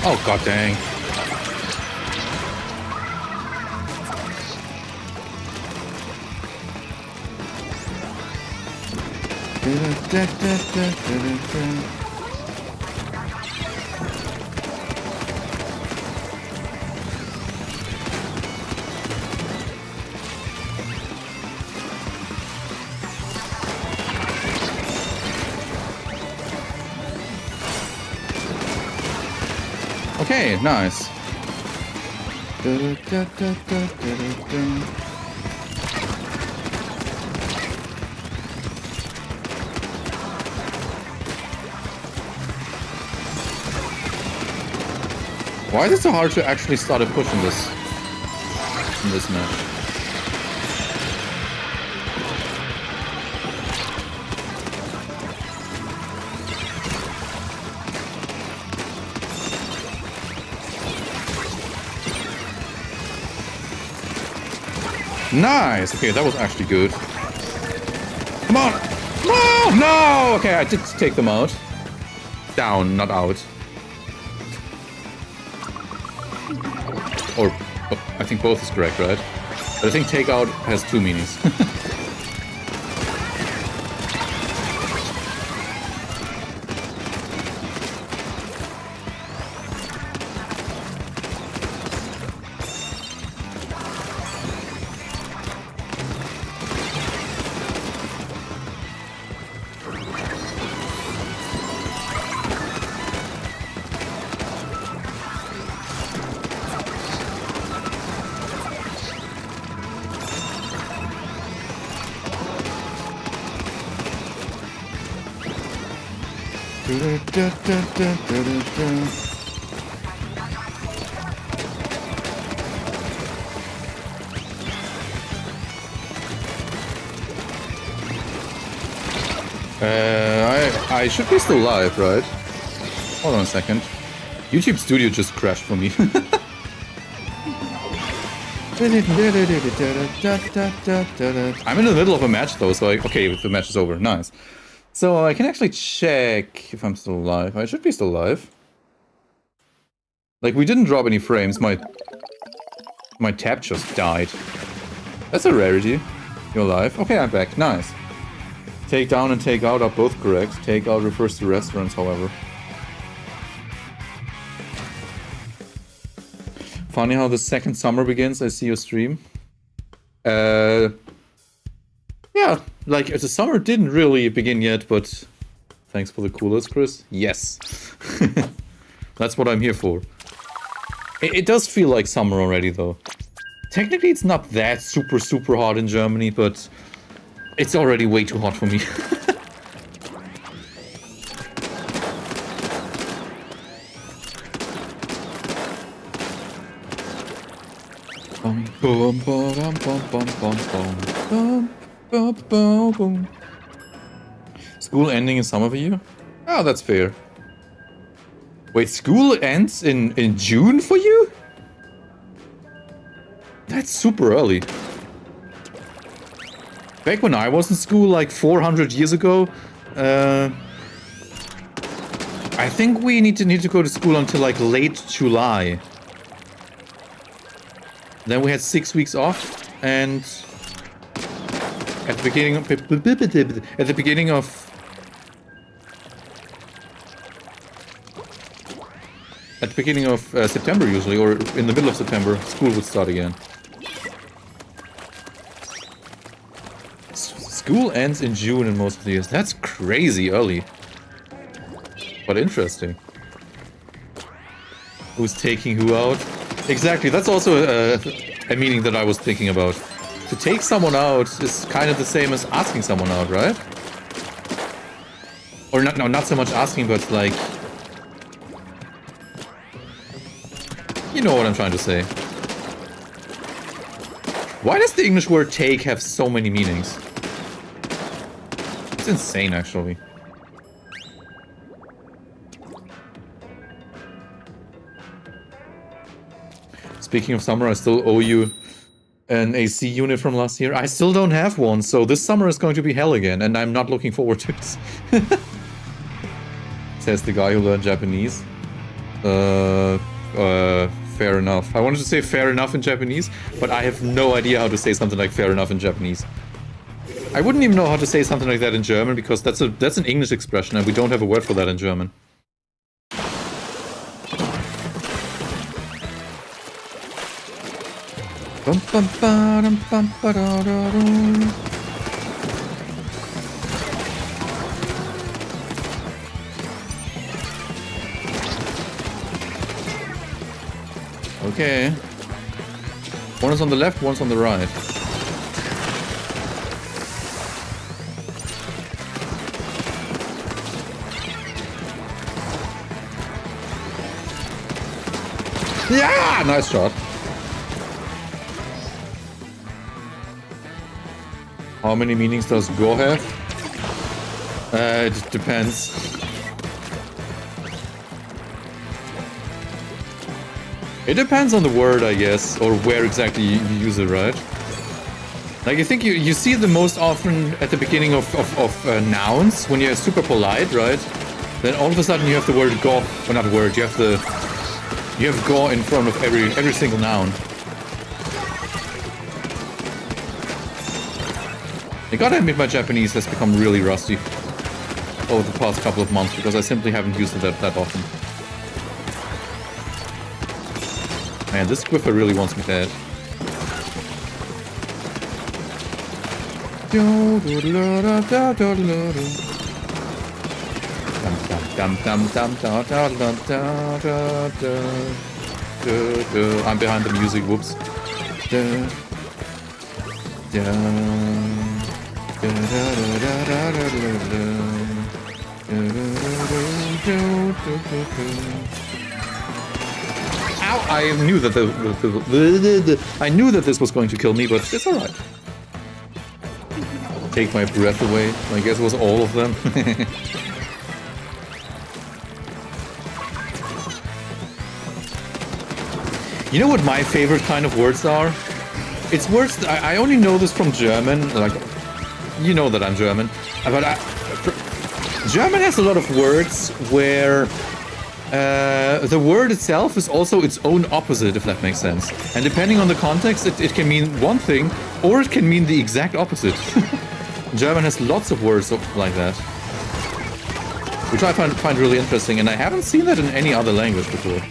Oh, god dang. Okay, nice. Why is it so hard to actually start a push in this match? Nice! Okay, that was actually good. Come on! No! No! Okay, I did take them out. Down, not out. Or, oh, I think both is correct, right? But I think takeout has two meanings. I should be still live, right? Hold on a second. YouTube Studio just crashed for me. I'm in the middle of a match though, so okay, the match is over. Nice. So I can actually check if I'm still alive. I should be still alive. Like, we didn't drop any frames. My tab just died. That's a rarity. You're alive. Okay, I'm back. Nice. Take down and take out are both correct. Take out refers to restaurants, however. Funny how the second summer begins. I see your stream. Yeah, like the summer didn't really begin yet, but thanks for the coolers, Chris. Yes. That's what I'm here for. It does feel like summer already, though. Technically, it's not that super hot in Germany, but it's already way too hot for me. School ending in summer for you? Oh, that's fair. Wait, school ends in June for you? That's super early. Back when I was in school, like 400 years ago, I think we need to go to school until like late July. Then we had 6 weeks off, and at the beginning of September usually, or in the middle of September, school would start again. School ends in June in most of the years. That's crazy early. But interesting. Who's taking who out? Exactly, that's also a meaning that I was thinking about. To take someone out is kind of the same as asking someone out, right? Or not so much asking, but like... You know what I'm trying to say. Why does the English word take have so many meanings? It's insane, actually. Speaking of summer, I still owe you an AC unit from last year. I still don't have one, so this summer is going to be hell again, and I'm not looking forward to it. Says the guy who learned Japanese. Fair enough. I wanted to say fair enough in Japanese, but I have no idea how to say something like fair enough in Japanese. I wouldn't even know how to say something like that in German, because that's an English expression, and we don't have a word for that in German. Okay. One is on the left, one's on the right. Yeah! Nice shot. How many meanings does go have? It depends. It depends on the word, I guess, or where exactly you use it, right? Like, I think you see it the most often at the beginning of nouns, when you're super polite, right? Then all of a sudden you have the word go, or not word, you have go in front of every single noun. I gotta admit, my Japanese has become really rusty over the past couple of months, because I simply haven't used it that often. Man, this Squiffer really wants me dead. I'm behind the music, whoops. Ow! I knew that I knew that this was going to kill me, but it's alright. Take my breath away. I guess it was all of them. You know what my favorite kind of words are? It's words, I only know this from German, like, you know that I'm German, but German has a lot of words where the word itself is also its own opposite, if that makes sense. And depending on the context, it can mean one thing, or it can mean the exact opposite. German has lots of words like that, which I find really interesting, and I haven't seen that in any other language before.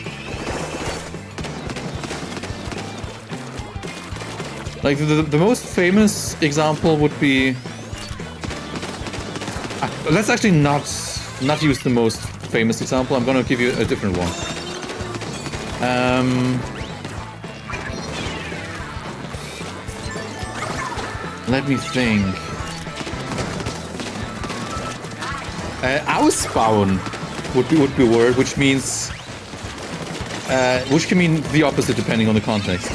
Like, the most famous example would be... let's actually not use the most famous example. I'm gonna give you a different one. Let me think. Ausbauen would be a word which means... which can mean the opposite depending on the context.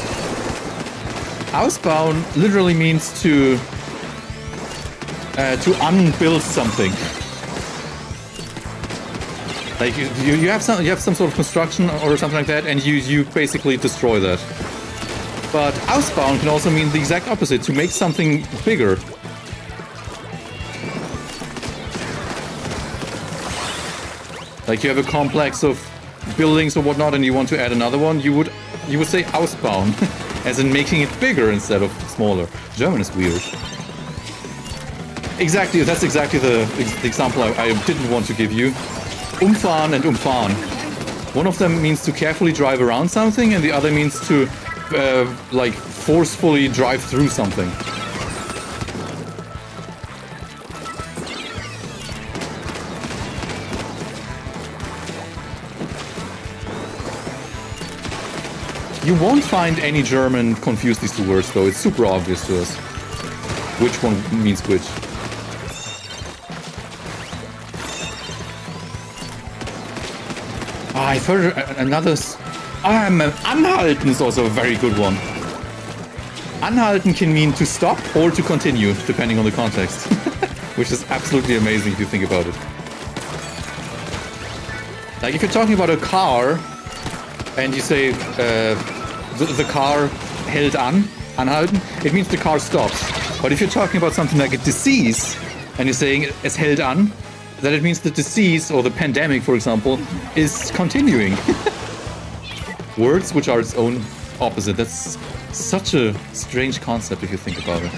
Ausbauen literally means to unbuild something. Like you have some sort of construction or something like that, and you basically destroy that. But Ausbauen can also mean the exact opposite, to make something bigger. Like you have a complex of buildings or whatnot, and you want to add another one, you would say Ausbauen, as in making it bigger instead of smaller. German is weird. Exactly, that's exactly the example I didn't want to give you. Umfahren and umfahren. One of them means to carefully drive around something, and the other means to, like, forcefully drive through something. You won't find any German confuse these two words, though. It's super obvious to us which one means which. I've heard another... Anhalten is also a very good one. Anhalten can mean to stop or to continue, depending on the context. Which is absolutely amazing if you think about it. Like, if you're talking about a car, and you say, the car hält an, anhalten, it means the car stops. But if you're talking about something like a disease, and you're saying es hält an, then it means the disease, or the pandemic, for example, is continuing. Words which are its own opposite. That's such a strange concept if you think about it.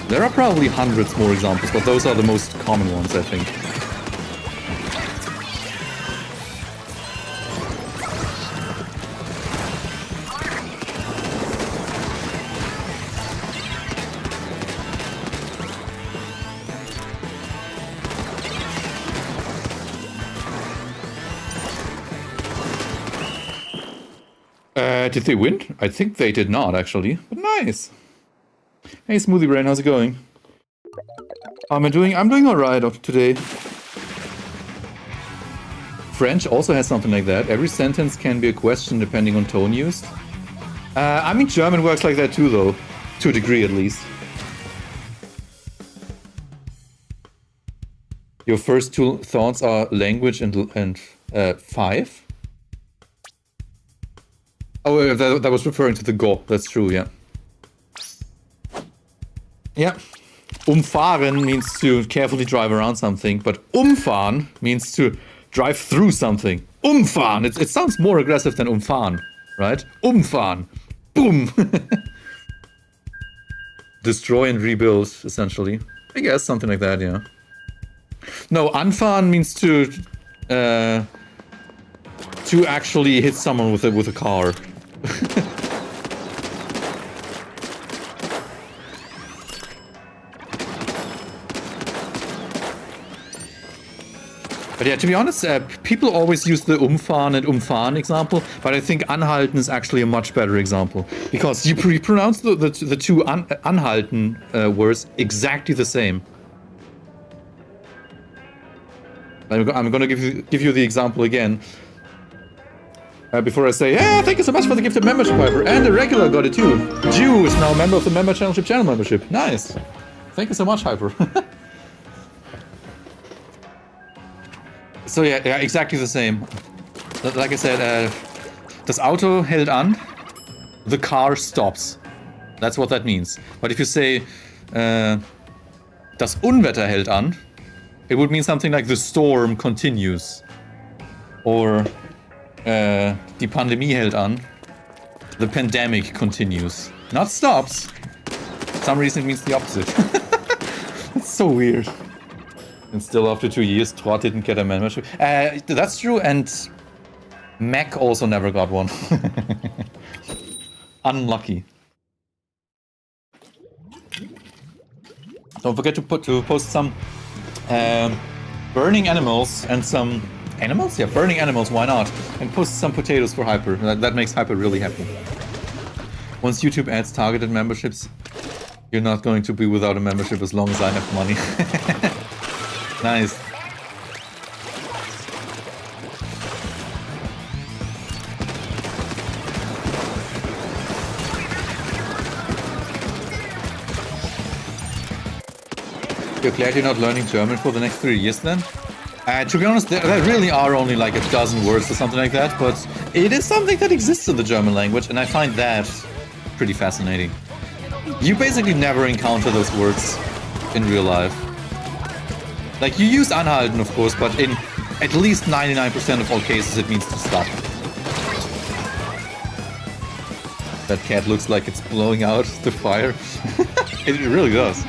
There are probably hundreds more examples, but those are the most common ones, I think. Did they win? I think they did not, actually. But nice. Hey, Smoothie Brain, how's it going? I'm doing alright today. French also has something like that. Every sentence can be a question depending on tone used. I mean, German works like that too, though. To a degree, at least. Your first two thoughts are language and 5? Oh, that was referring to the Go. That's true, yeah. Yeah. Umfahren means to carefully drive around something, but umfahren means to drive through something. Umfahren. It sounds more aggressive than umfahren, right? Umfahren. Boom. Destroy and rebuild, essentially. I guess something like that, yeah. No, anfahren means to actually hit someone with a car. But yeah, to be honest, people always use the umfahren and umfahren example, but I think anhalten is actually a much better example, because you pronounce the two anhalten words exactly the same. I'm gonna give you the example again. Before I say, hey, thank you so much for the gifted membership, Piper. And the regular got it too. Jew is now a member of the member channel membership. Nice. Thank you so much, Hyper. So yeah, exactly the same. Like I said, Das Auto hält an, the car stops. That's what that means. But if you say, das Unwetter hält an, it would mean something like the storm continues. Or, die Pandemie hält an, the pandemic continues. Not stops. For some reason it means the opposite. It's so weird. And still after 2 years, Trot didn't get a membership. That's true, and Mac also never got one. Unlucky. Don't forget to post some burning animals and some animals? Yeah, burning animals, why not? And post some potatoes for Hyper. That makes Hyper really happy. Once YouTube adds targeted memberships, you're not going to be without a membership as long as I have money. Nice. You're glad you're not learning German for the next 3 years then? To be honest, there really are only like a dozen words or something like that, but it is something that exists in the German language, and I find that pretty fascinating. You basically never encounter those words in real life. Like, you use anhalten, of course, but in at least 99% of all cases it means to stop. That cat looks like it's blowing out the fire. It really does.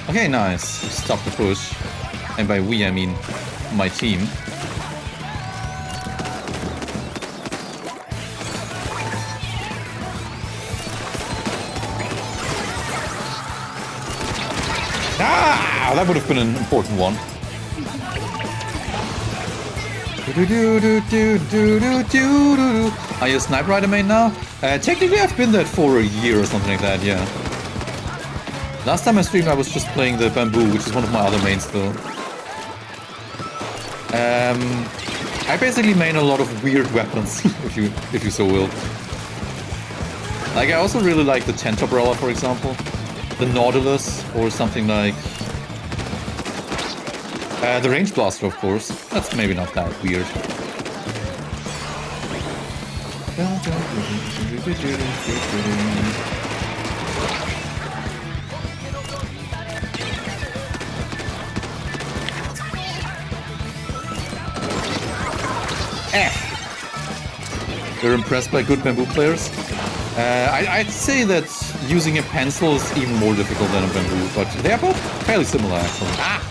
Okay, nice. Stop the push. And by we, I mean my team. Ah! That would have been an important one. Are you a Sniper Rider main now? Technically I've been that for a year or something like that, yeah. Last time I streamed I was just playing the Bamboo, which is one of my other mains though. I basically main a lot of weird weapons, if you so will. Like, I also really like the Tent Umbrella, for example. The Nautilus, or something like... the Range Blaster, of course. That's maybe not that weird. You're impressed by good Bamboo players? I'd say that using a pencil is even more difficult than a Bamboo, but they're both fairly similar actually. Ah!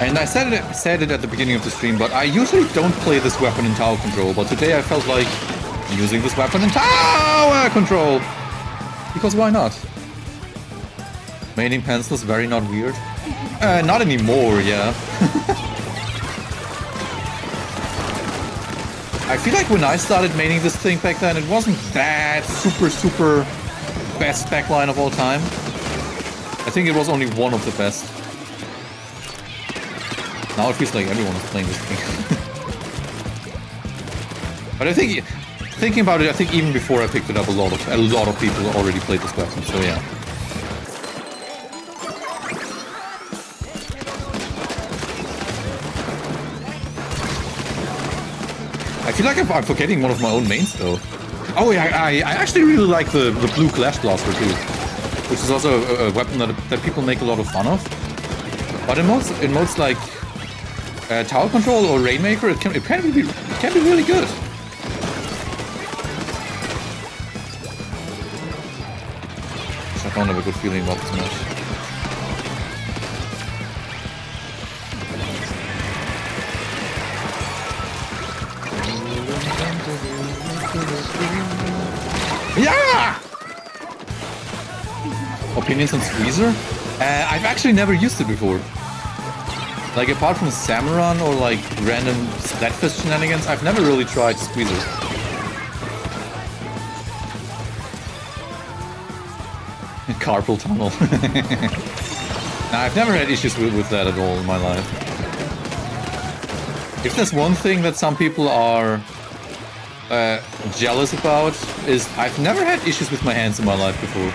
And I said it at the beginning of the stream, but I usually don't play this weapon in tower control, but today I felt like using this weapon in tower control! Because why not? Maining pencils very not weird? Not anymore, yeah. I feel like when I started maining this thing back then, it wasn't that super best backline of all time. I think it was only one of the best. Now it feels like everyone is playing this thing. But I think, thinking about it, I think even before I picked it up, a lot of people already played this weapon, so yeah. I feel like I'm forgetting one of my own mains though. Oh yeah, I actually really like the blue Clash Blaster too, which is also a weapon that people make a lot of fun of. But in modes like Tower Control or Rainmaker, it can be really good. I don't have a good feeling about this match. Yeah! Opinions on Squeezer? I've actually never used it before. Like, apart from Samurott or like random Splatfist shenanigans, I've never really tried Squeezer. Carpal tunnel. Nah, I've never had issues with that at all in my life. If there's one thing that some people are jealous about is I've never had issues with my hands in my life before.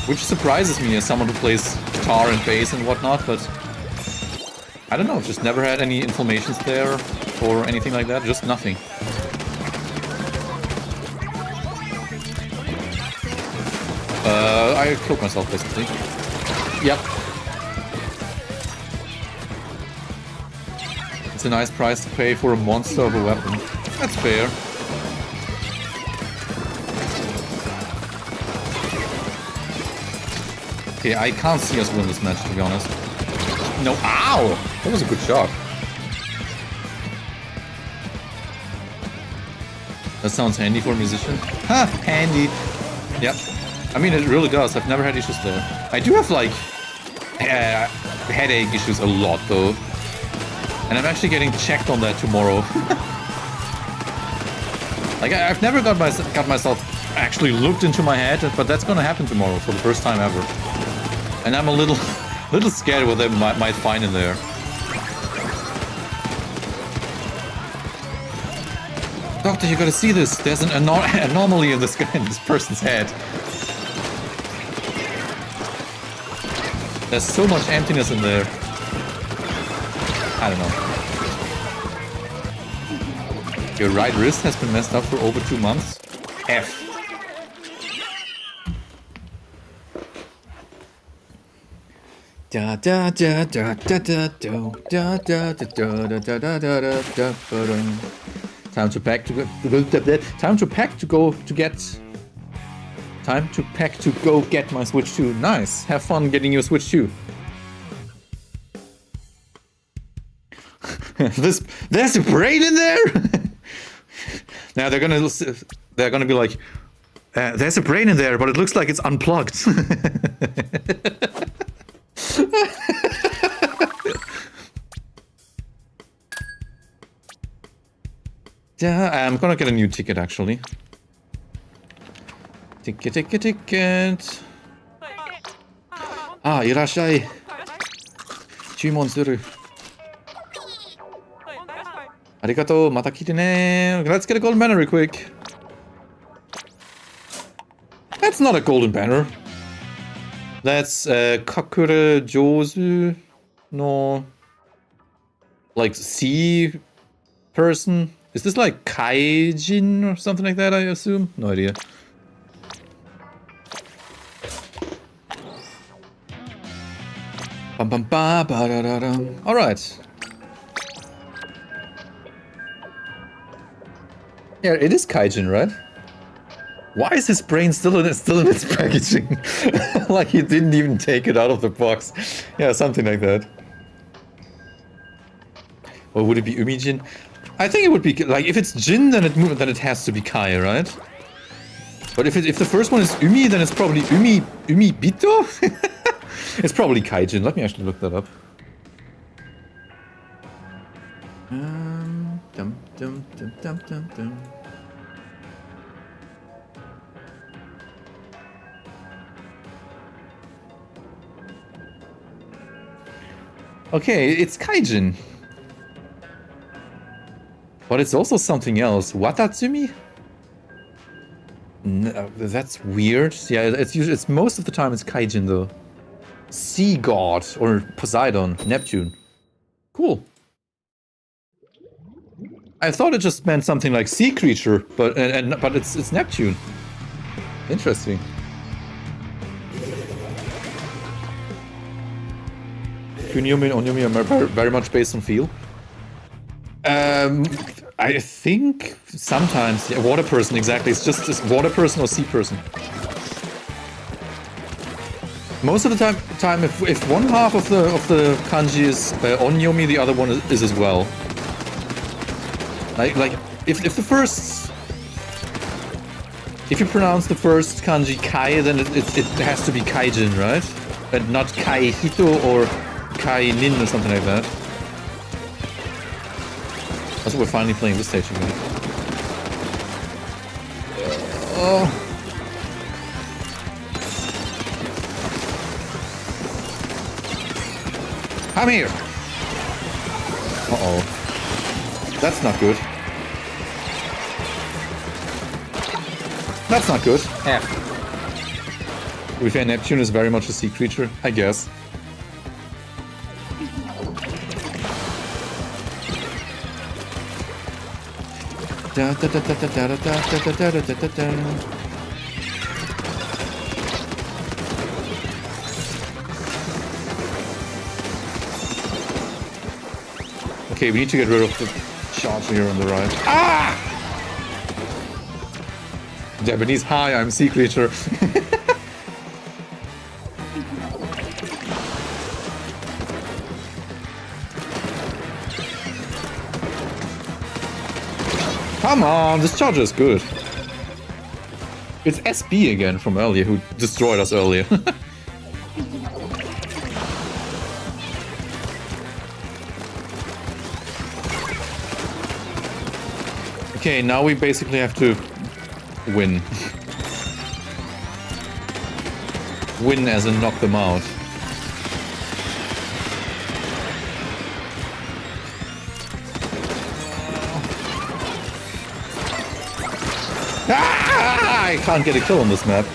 Which surprises me as someone who plays guitar and bass and whatnot, but I don't know, just never had any inflammations there or anything like that, just nothing. I killed myself basically. Yep. It's a nice price to pay for a monster of a weapon. That's fair. Okay, I can't see us win this match, to be honest. No, ow! That was a good shot. That sounds handy for a musician. Ha! Handy! Yep. I mean, it really does. I've never had issues there. I do have, like, headache issues a lot, though. And I'm actually getting checked on that tomorrow. Like, I've never got myself actually looked into my head, but that's gonna happen tomorrow for the first time ever. And I'm a little scared what they might find in there. Doctor, you gotta see this. There's an anomaly in this person's head. There's so much emptiness in there. I don't know. Your right wrist has been messed up for over 2 months. F. Da da da da da da da da da da da da da da da. Time to pack to go. Time to pack to go to get. Time to pack to go get my Switch 2. Nice. Have fun getting your Switch 2. There's a brain in there. Now they're gonna be like, there's a brain in there, but it looks like it's unplugged. Yeah, I'm gonna get a new ticket actually. Ticket. Ah, irashai. Chumon suru. Arigato, mata kite ne. Let's get a golden banner real quick. That's not a golden banner. That's Kakure Josu no, like sea person. Is this like Kaijin or something like that, I assume? No idea. Bum bum ba ba da da dum. Alright. Yeah, it is Kaijin, right? Why is his brain still in its packaging? Like he didn't even take it out of the box. Yeah, something like that. Or would it be Umijin? I think it would be like if it's Jin, then it has to be Kai, right? But if the first one is Umi, then it's probably Umibito. It's probably Kaijin. Let me actually look that up. Dum dum dum dum dum dum. Okay, it's Kaijin. But it's also something else. Watatsumi? No, that's weird. Yeah, it's most of the time it's Kaijin though. Sea God or Poseidon, Neptune. Cool. I thought it just meant something like sea creature, but it's Neptune. Interesting. Kunyomi and Onyomi are very much based on feel. I think sometimes, yeah, water person, exactly. It's just water person or sea person. Most of the time, if one half of the kanji is onyomi, the other one is as well. Like if the first, if you pronounce the first kanji kai, then it has to be kaijin, right? And not kai hito or kai nin or something like that. Also, we're finally playing this stage again. Oh. Come here! Uh-oh. That's not good. That's not good. To be fair, Neptune is very much a sea creature, I guess. Okay, we need to get rid of the charge here on the right. Ah! Japanese, hi, I'm sea creature. Come on, this charger is good. It's SB again from earlier, who destroyed us earlier. Okay, now we basically have to win. Win as in knock them out. Ah! I can't get a kill on this map.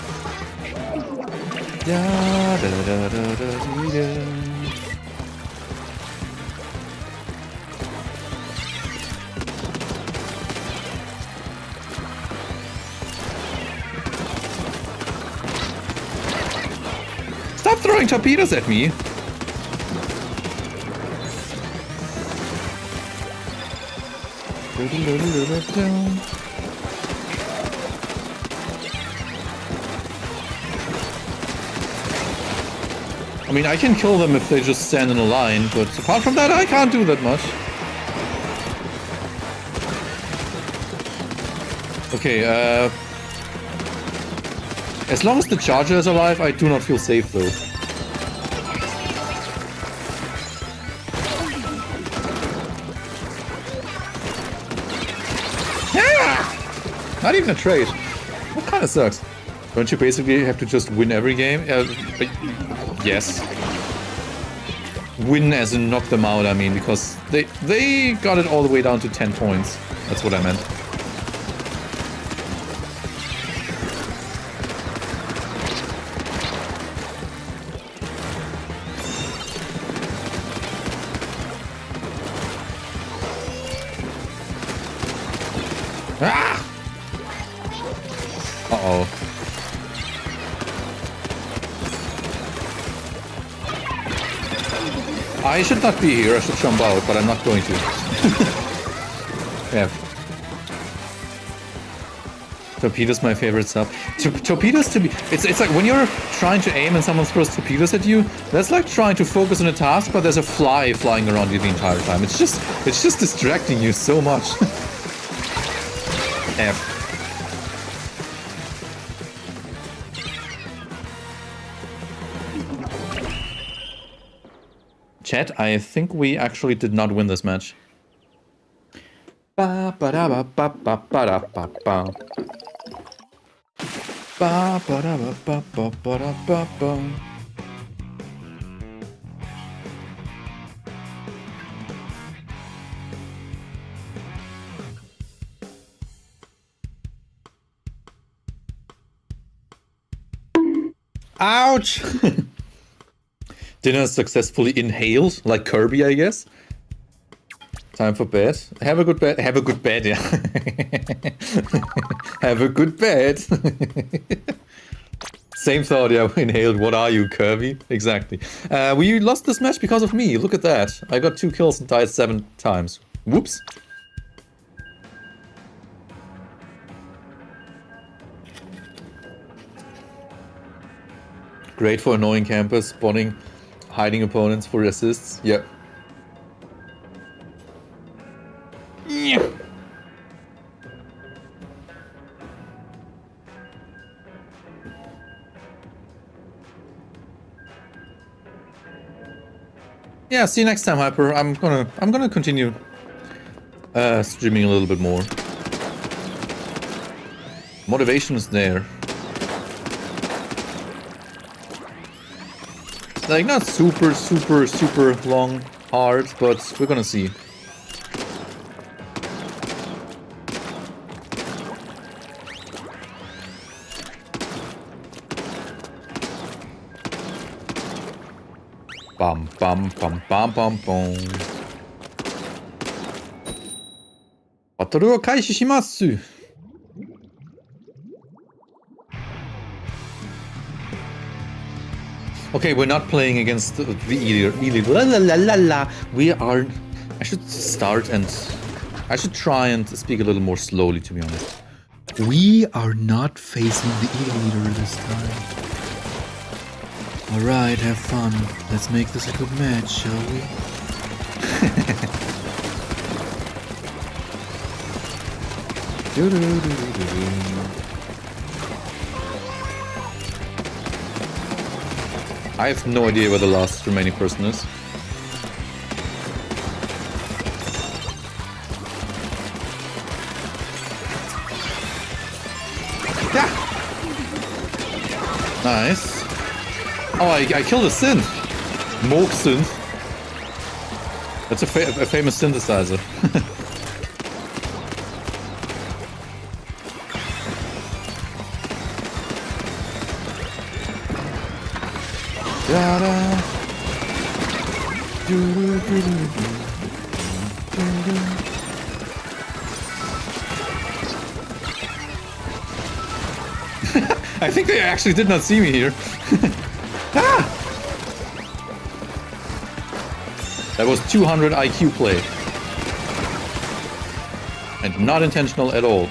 Stop throwing torpedoes at me! I mean, I can kill them if they just stand in a line, but apart from that, I can't do that much. Okay, as long as the charger is alive, I do not feel safe, though. Ah! Not even a trade. That kind of sucks. Don't you basically have to just win every game? Yes. Win as in knock them out, I mean, because they got it all the way down to 10 points. That's what I meant. Ah! Uh-oh. I should not be here, I should jump out, but I'm not going to. Yeah. Torpedo's my favorite sub. Torpedoes to be... It's like when you're trying to aim and someone throws torpedoes at you, that's like trying to focus on a task, but there's a fly flying around you the entire time. It's just distracting you so much. F. Chat, I think we actually did not win this match. Ba ba da ba ba ba ba da ba ba. Ba ba da ba ba ba ba da ba ba. Ouch! Dinner successfully inhaled, like Kirby, I guess. Time for bed. Have a good bed. Have a good bed, yeah. Have a good bed. Same thought, yeah, inhaled. What are you, Kirby? Exactly. We lost this match because of me. Look at that. I got 2 kills and died 7 times. Whoops. Great for annoying campers, spawning, hiding opponents for assists. Yep. Yeah, see you next time, Hyper. I'm gonna continue streaming a little bit more. Motivation is there. Like, not super long, hard, but we're gonna see. Bam, bam, bam, bam, bam, bam. Wataru wa kaishi shimasu. Okay, we're not playing against the elite. La la la la la. We are. I should start and. I should try and speak a little more slowly, to be honest. We are not facing the leader this time. Alright, have fun. Let's make this a good match, shall we? I have no idea where the last remaining person is. Yeah! Nice. Oh, I killed a synth. Moog synth. That's a famous synthesizer. I think they actually did not see me here. Ah! That was 200 IQ play. And not intentional at all.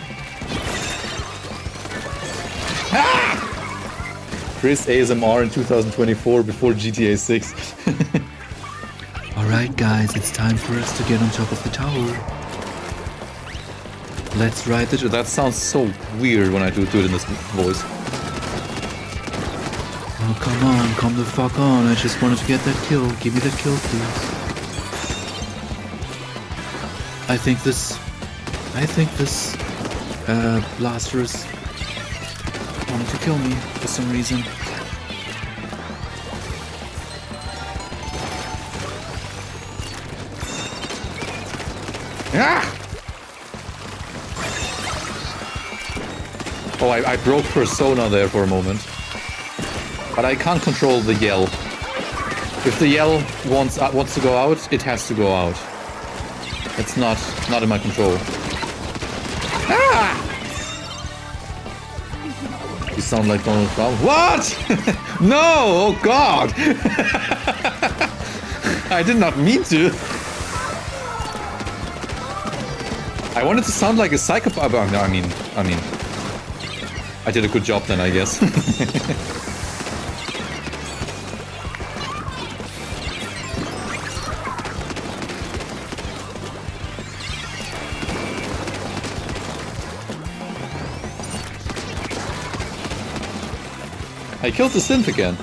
Ah! Chris ASMR in 2024 before GTA 6. Alright guys, it's time for us to get on top of the tower. Let's ride the... That sounds so weird when I do it in this voice. Oh, come on, come the fuck on. I just wanted to get that kill. Give me that kill, please. I think this blaster is wanting to kill me for some reason. Ah! Oh, I broke Persona there for a moment. But I can't control the yell. If the yell wants to go out, it has to go out. It's not in my control. Ah! You sound like Donald Trump. What? No! Oh God! I did not mean to. I wanted to sound like a psychopath. I mean, I did a good job then, I guess. I killed the synth again.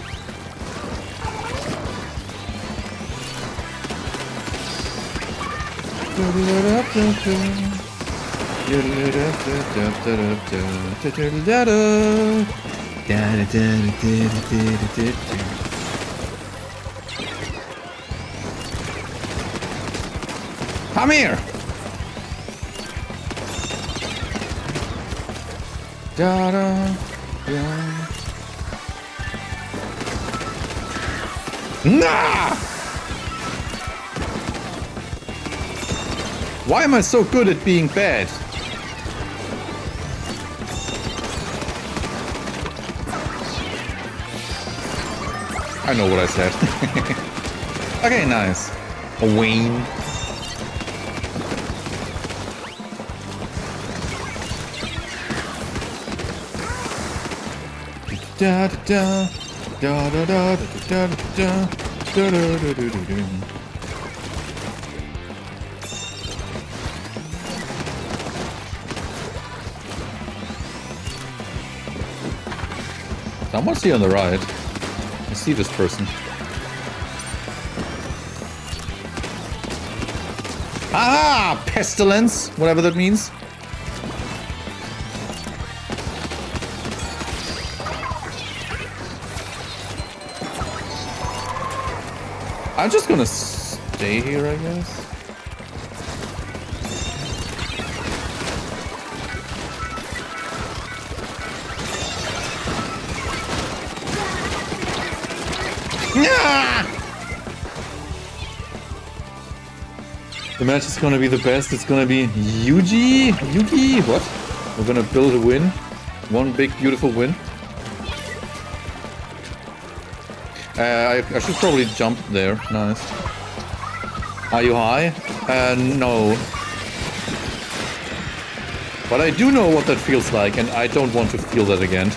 Come here! Nah! Why am I so good at being bad? I know what I said. Okay, nice. A Wayne. Da da da da da da da da da da da da da. Someone's here on the right. I see this person. Ah! Pestilence! Whatever that means. I'm just gonna stay here, I guess. Yeah! The match is gonna be the best. It's gonna be Yugi? What? We're gonna build a win. One big, beautiful win. I should probably jump there. Nice. Are you high? No. But I do know what that feels like, and I don't want to feel that again.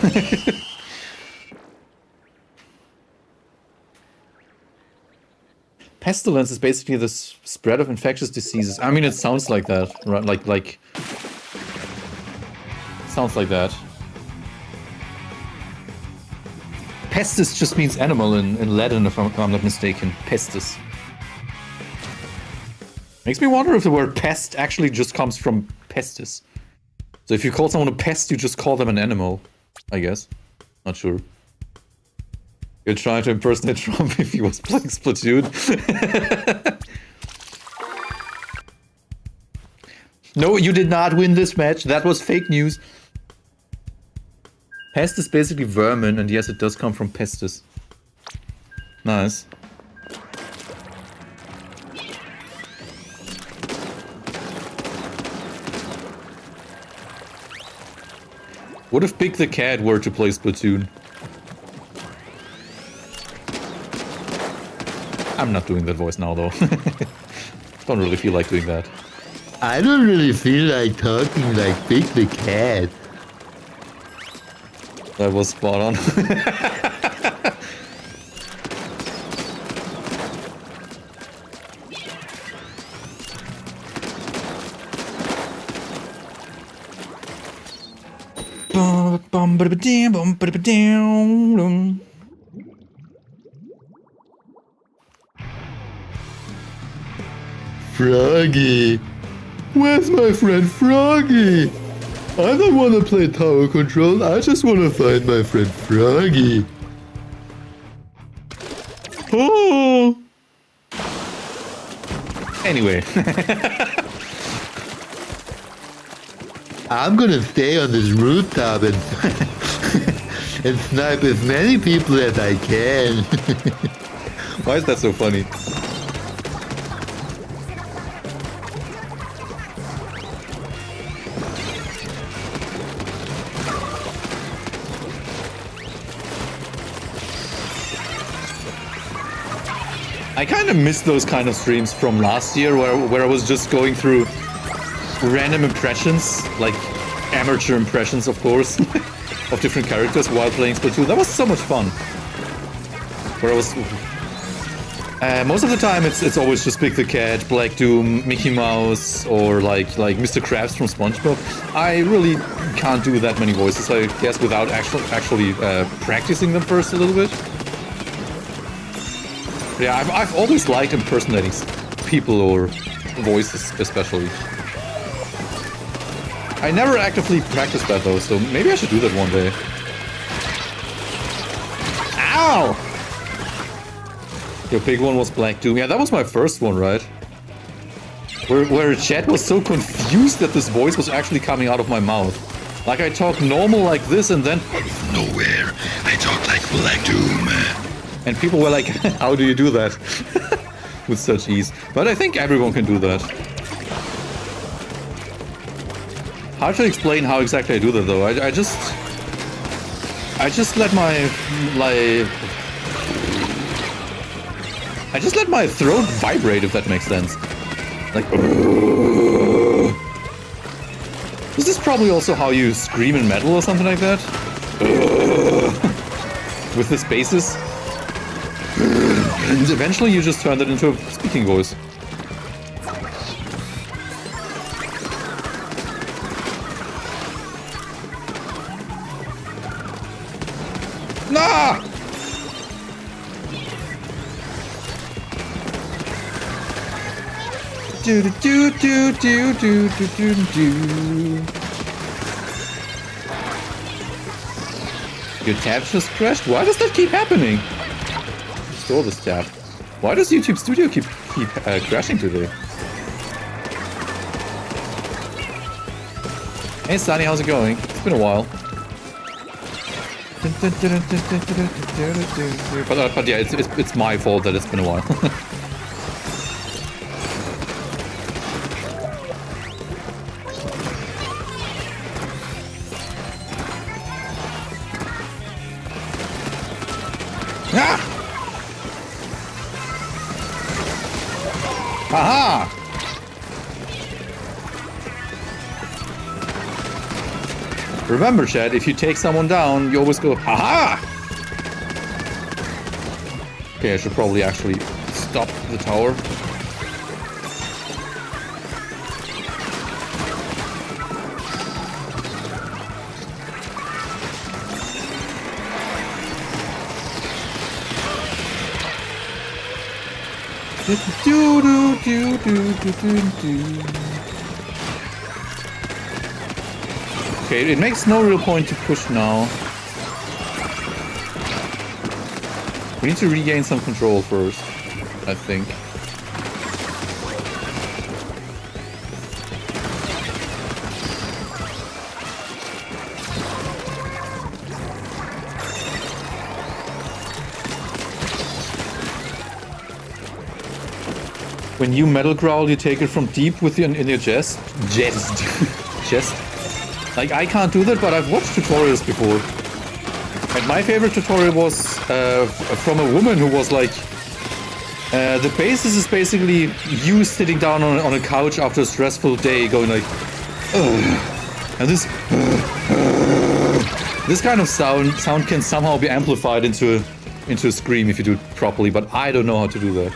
Pestilence is basically the spread of infectious diseases. I mean, it sounds like that, right? Like... Sounds like that. Pestis just means animal in Latin, if I'm not mistaken. Pestis. Makes me wonder if the word pest actually just comes from pestis. So if you call someone a pest, you just call them an animal, I guess. Not sure. You're trying to impersonate Trump if he was playing Splatoon. No, you did not win this match. That was fake news. Pest is basically vermin, and yes, it does come from pestis. Nice. What if Big the Cat were to play Splatoon? I'm not doing that voice now, though. Don't really feel like doing that. I don't really feel like talking like Big the Cat. That was spot on. Froggy. Where's my friend Froggy? I don't want to play tower control, I just want to find my friend Froggy. Oh. Anyway. I'm gonna stay on this rooftop and, and snipe as many people as I can. Why is that so funny? I kind of miss those kind of streams from last year where I was just going through random impressions, like amateur impressions, of course, of different characters while playing Splatoon. That was so much fun. Where I was... most of the time it's always just Big the Cat, Black Doom, Mickey Mouse, or like Mr. Krabs from SpongeBob. I really can't do that many voices, I guess, without actually practicing them first a little bit. Yeah, I've always liked impersonating people or voices, especially. I never actively practiced that though, so maybe I should do that one day. Ow! Your big one was Black Doom. Yeah, that was my first one, right? Where chat was so confused that this voice was actually coming out of my mouth. Like I talk normal like this and then out of nowhere, I talk like Black Doom. And people were like, how do you do that? With such ease. But I think everyone can do that. Hard to explain how exactly I do that though. I just let my I just let my throat vibrate, if that makes sense. Like This is probably also how you scream in metal or something like that. With the spaces. And eventually you just turn that into a speaking voice. Nah! Do do do do do do do do. Your tab just crashed? Why does that keep happening? Restore this tab. Why does YouTube Studio keep crashing today? Hey Sunny, how's it going? It's been a while. But yeah, it's my fault that it's been a while. Aha! Remember, Chad, if you take someone down, you always go, haha! Okay, I should probably actually stop the tower. Okay, it makes no real point to push now. We need to regain some control first, I think. When you metal growl, you take it from deep within in your chest. Chest. Like, I can't do that, but I've watched tutorials before. And my favorite tutorial was from a woman who was like, the basis is basically you sitting down on a couch after a stressful day going like, ugh. And this kind of sound can somehow be amplified into a scream if you do it properly, but I don't know how to do that.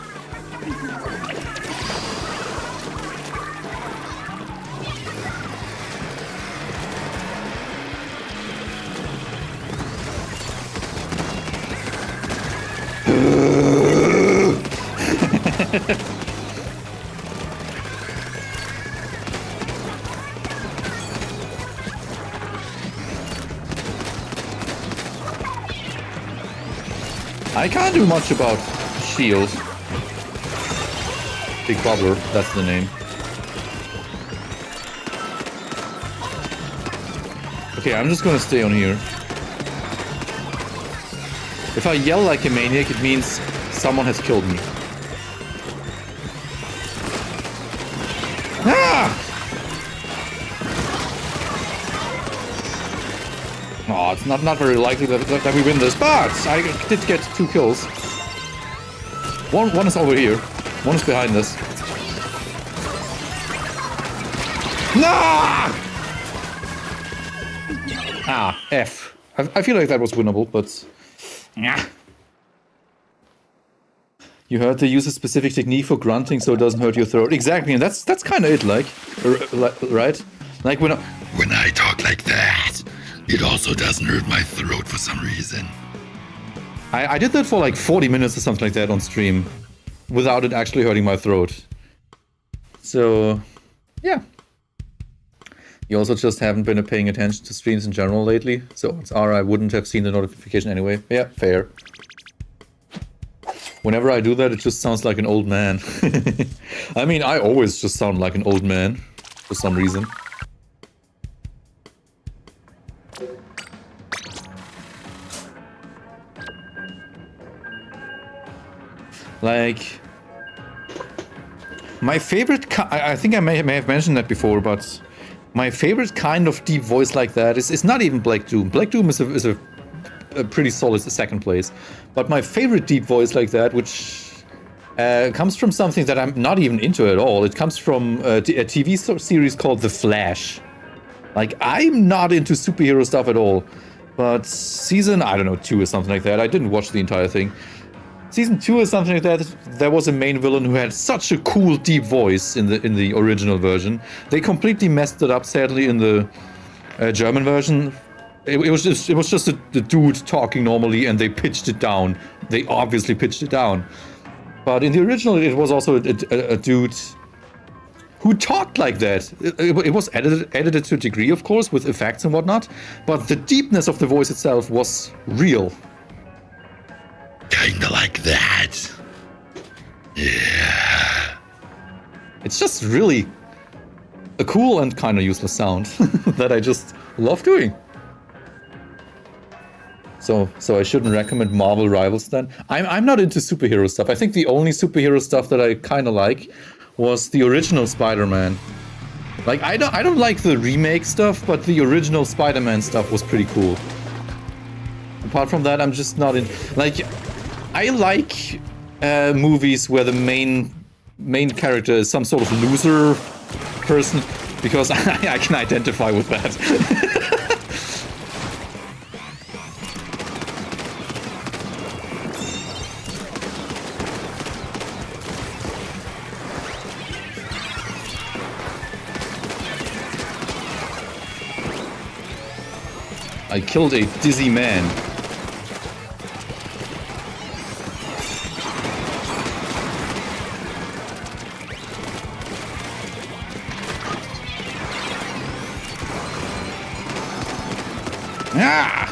I can't do much about shield. Big Bubbler, that's the name. Okay, I'm just gonna stay on here. If I yell like a maniac, it means someone has killed me. Ah! Oh, it's not very likely that we win this, but I did get 2 kills. One is over here. One is behind us. Nah! Ah, F. I feel like that was winnable, but... Yeah. You heard they use a specific technique for grunting so it doesn't hurt your throat. Exactly, and that's kind of it, like, right? Like when I talk like that, it also doesn't hurt my throat for some reason. I did that for like 40 minutes or something like that on stream, without it actually hurting my throat. So, yeah. You also just haven't been paying attention to streams in general lately, so odds are I wouldn't have seen the notification anyway. Yeah, fair. Whenever I do that, it just sounds like an old man. I mean, I always just sound like an old man, for some reason. Like, my favorite, I think I may have mentioned that before, but my favorite kind of deep voice like that is not even Black Doom. Black Doom is a pretty solid second place. But my favorite deep voice like that, which comes from something that I'm not even into at all. It comes from a TV series called The Flash. Like, I'm not into superhero stuff at all. But season, I don't know, 2 or something like that. I didn't watch the entire thing. Season 2 or something like that, there was a main villain who had such a cool deep voice in the original version. They completely messed it up, sadly, in the German version. It was just a dude talking normally, and they pitched it down. They obviously pitched it down. But in the original, it was also a dude who talked like that. It was edited to a degree, of course, with effects and whatnot. But the deepness of the voice itself was real. Kinda like that. Yeah. It's just really a cool and kind of useless sound that I just love doing. So I shouldn't recommend Marvel Rivals then. I'm not into superhero stuff. I think the only superhero stuff that I kind of like was the original Spider-Man. Like, I don't like the remake stuff, but the original Spider-Man stuff was pretty cool. Apart from that, I'm just not in... Like, I like movies where the main main character is some sort of loser person, because I can identify with that. I killed a dizzy man. Ah!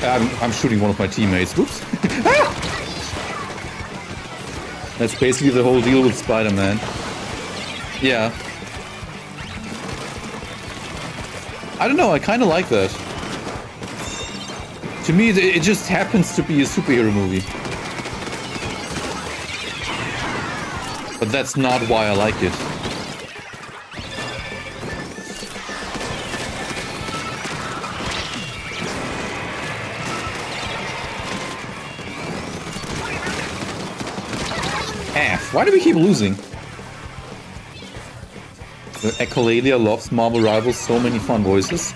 I'm shooting one of my teammates. Oops. Ah! That's basically the whole deal with Spider-Man. Yeah. I don't know, I kind of like that. To me, it just happens to be a superhero movie. But that's not why I like it. Why do we keep losing? The Echolalia loves Marvel Rivals, so many fun voices.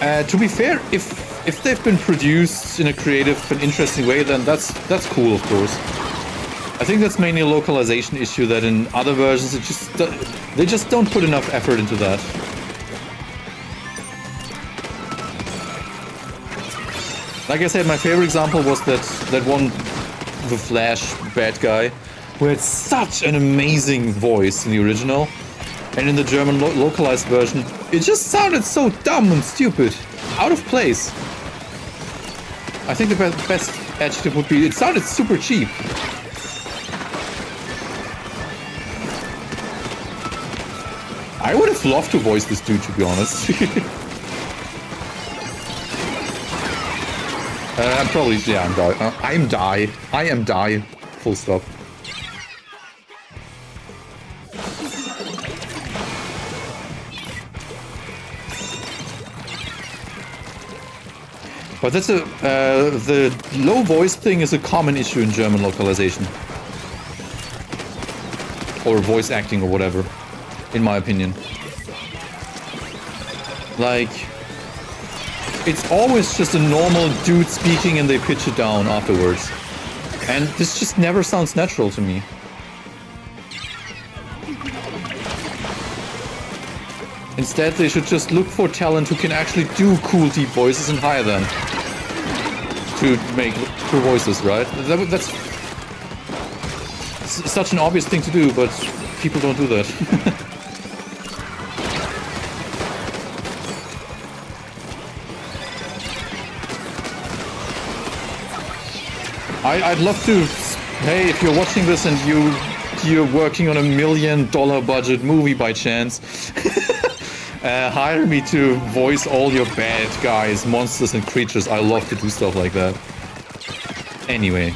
To be fair, if they've been produced in a creative and interesting way, then that's cool, of course. I think that's mainly a localization issue, that in other versions they just don't put enough effort into that. Like I said, my favorite example was that one, the Flash bad guy, who had such an amazing voice in the original, and in the German localized version, it just sounded so dumb and stupid, out of place. I think the best adjective would be, it sounded super cheap. I would have loved to voice this dude, to be honest. I'm probably, yeah, I am die. Full stop. But that's the low voice thing is a common issue in German localization. Or voice acting or whatever, in my opinion. Like, it's always just a normal dude speaking and they pitch it down afterwards. And this just never sounds natural to me. Instead, they should just look for talent who can actually do cool deep voices and hire them to make cool voices, right? That's such an obvious thing to do, but people don't do that. I'd love to, hey, if you're watching this and you're working on $1 million budget movie by chance, hire me to voice all your bad guys, monsters and creatures. I love to do stuff like that. Anyway.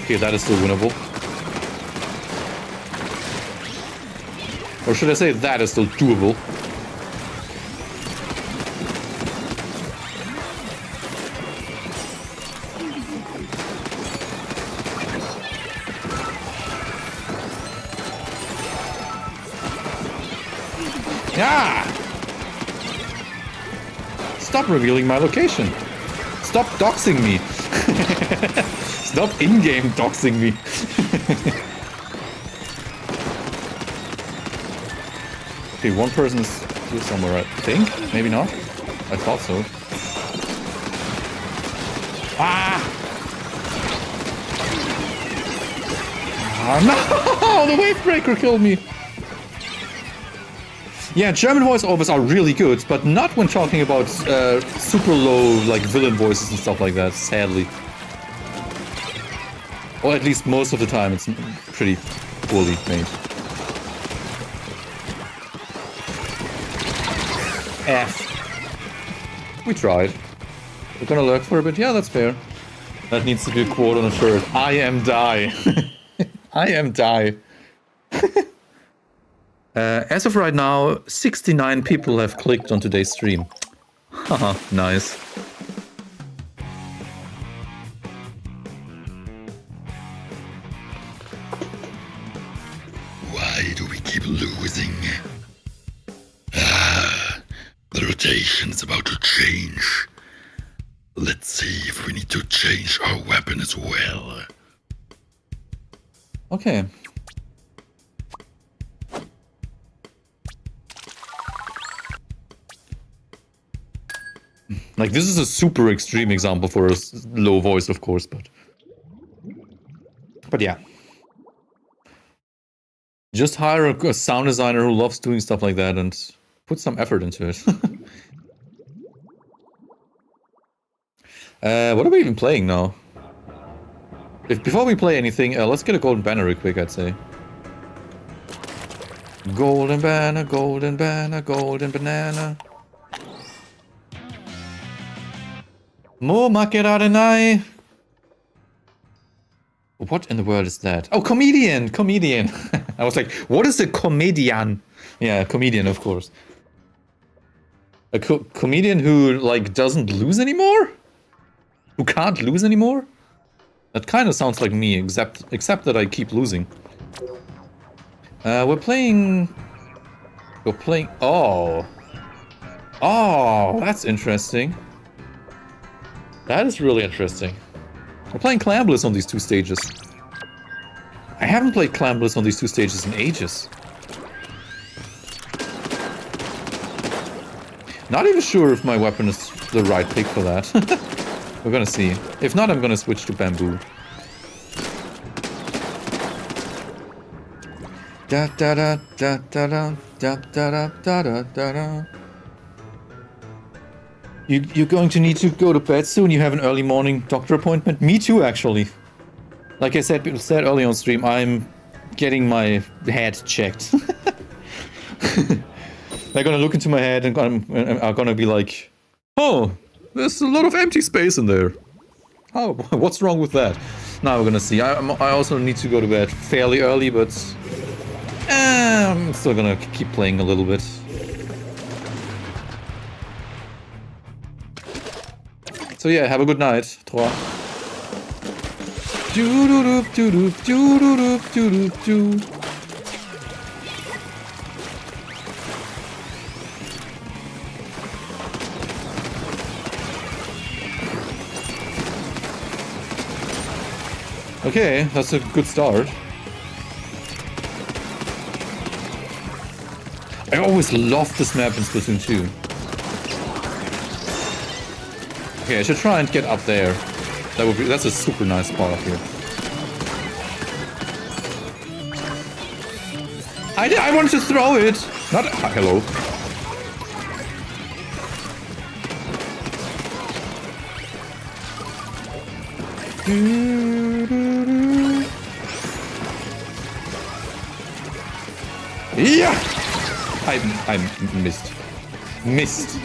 Okay, that is still winnable. Or should I say that is still doable? Yeah! Stop revealing my location. Stop doxing me. Stop in-game doxing me. Okay, one person's here somewhere, I think. Maybe not. I thought so. Ah! Oh, no! The wave breaker killed me! Yeah, German voiceovers are really good, but not when talking about super low, like, villain voices and stuff like that, sadly. Or at least most of the time, it's pretty poorly made. F. We tried. We're gonna lurk for a bit. Yeah, that's fair. That needs to be a quote on a shirt. I am die. I am die. As of right now, 69 people have clicked on today's stream. Haha, nice. Why do we keep losing? Ah, the rotation is about to change. Let's see if we need to change our weapon as well. Okay. Like, this is a super extreme example for a low voice, of course, but yeah. Just hire a sound designer who loves doing stuff like that and put some effort into it. What are we even playing now? Before we play anything, let's get a golden banner real quick, I'd say. Golden banner, golden banner, golden banana. Mo makerarenai. What in the world is that? Oh, comedian! Comedian! I was like, what is a comedian? Yeah, comedian, of course. A comedian who, like, doesn't lose anymore? Who can't lose anymore? That kind of sounds like me, except that I keep losing. We're playing... Oh! Oh, that's interesting. That is really interesting. We're playing Clambless on these two stages. I haven't played Clambless on these two stages in ages. Not even sure if my weapon is the right pick for that. We're gonna see. If not, I'm gonna switch to bamboo. Da da da da da da da da da da da da. You're going to need to go to bed soon. You have an early morning doctor appointment. Me too, actually. Like I said early on stream, I'm getting my head checked. They're gonna look into my head and are gonna be like, "Oh, there's a lot of empty space in there. Oh, what's wrong with that?" Now we're gonna see. I also need to go to bed fairly early, but I'm still gonna keep playing a little bit. So yeah, have a good night, Trois. Okay, that's a good start. I always loved this map in Splatoon 2. Okay, I should try and get up there. That's a super nice spot up here. I wanted to throw it! Not... hello. Yeah! I missed. Missed.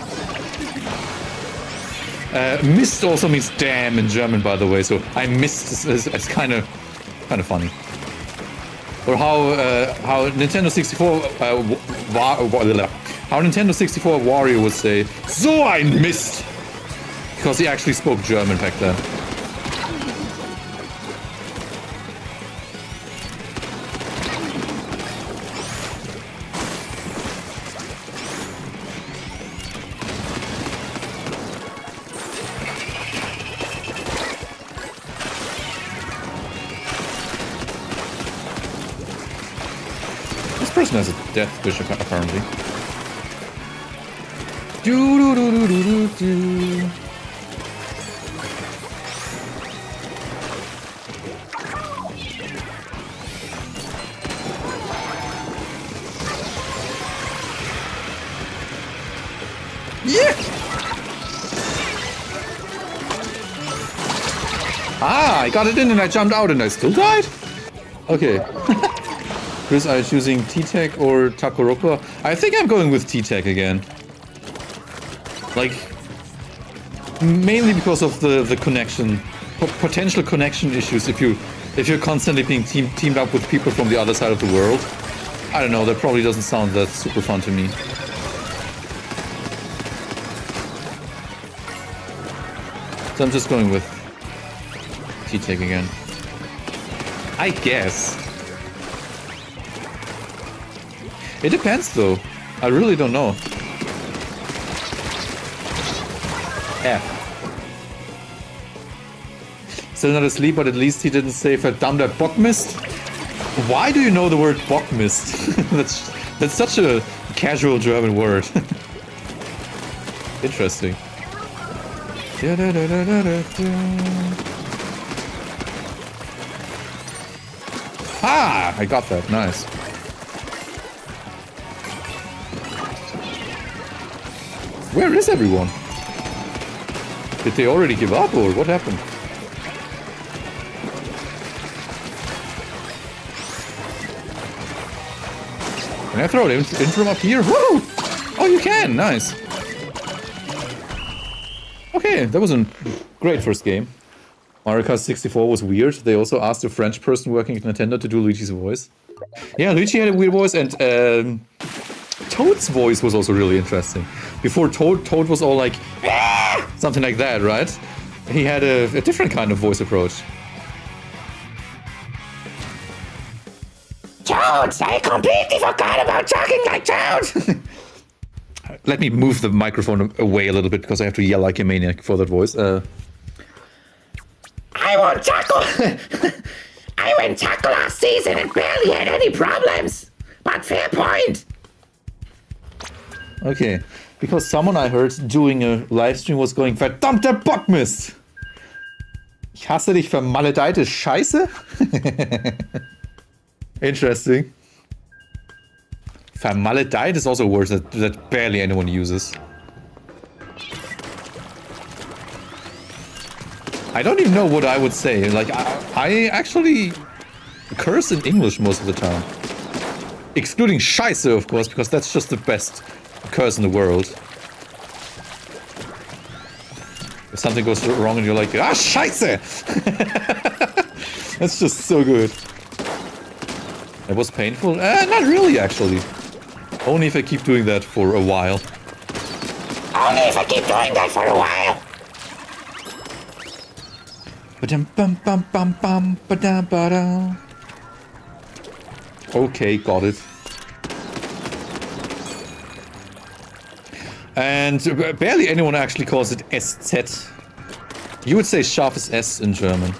Missed also means damn in German, by the way, so I missed is kind of funny. Or how Nintendo 64 how Nintendo 64 Wario would say, "So ein Mist," because he actually spoke German back then. Has a death wish apparently. Yeah! Ah, I got it in and I jumped out and I still died? Okay. Chris, are you choosing T-Tech or Takuroko? I think I'm going with T-Tech again. Like, Mainly because of the connection, potential connection issues if you're constantly being teamed up with people from the other side of the world. I don't know, that probably doesn't sound that super fun to me. So I'm just going with T-Tech again. I guess. It depends though. I really don't know. F. Still not asleep, but at least he didn't say verdammter Bockmist. Why do you know the word Bockmist? that's such a casual German word. Interesting. Ah, I got that. Nice. Where is everyone? Did they already give up or what happened? Can I throw it in from up here? Woo! Oh, you can! Nice. Okay, that was a great first game. Mario Kart 64 was weird. They also asked a French person working at Nintendo to do Luigi's voice. Yeah, Luigi had a weird voice, and Toad's voice was also really interesting. Before Toad was all like, ah! Something like that, right? He had a different kind of voice approach. Toads! I completely forgot about talking like Toad! Let me move the microphone away a little bit because I have to yell like a maniac for that voice. I won tackle! I went tackle last season and barely had any problems. But fair point. Okay, because someone I heard doing a livestream was going, verdammter Bockmist! Ich hasse dich, vermaledeite Scheiße? Interesting. Vermaledeit is also a word that barely anyone uses. I don't even know what I would say. Like, I actually curse in English most of the time. Excluding Scheiße, of course, because that's just the best curse in the world. If something goes wrong and you're like, ah, Scheiße! That's just so good. It was painful? Not really, actually. Only if I keep doing that for a while. Only if I keep doing that for a while. Okay, got it. And barely anyone actually calls it SZ. You would say scharfes S in German.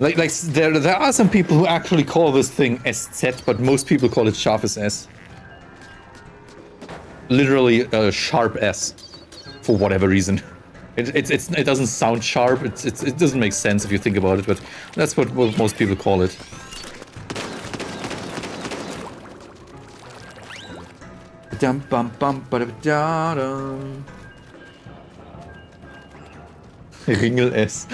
Like there are some people who actually call this thing SZ, but most people call it scharfes S. Literally a sharp S, for whatever reason. It doesn't sound sharp. It doesn't make sense if you think about it, but that's what most people call it. Dum bum bum ba da dum. Ringel S.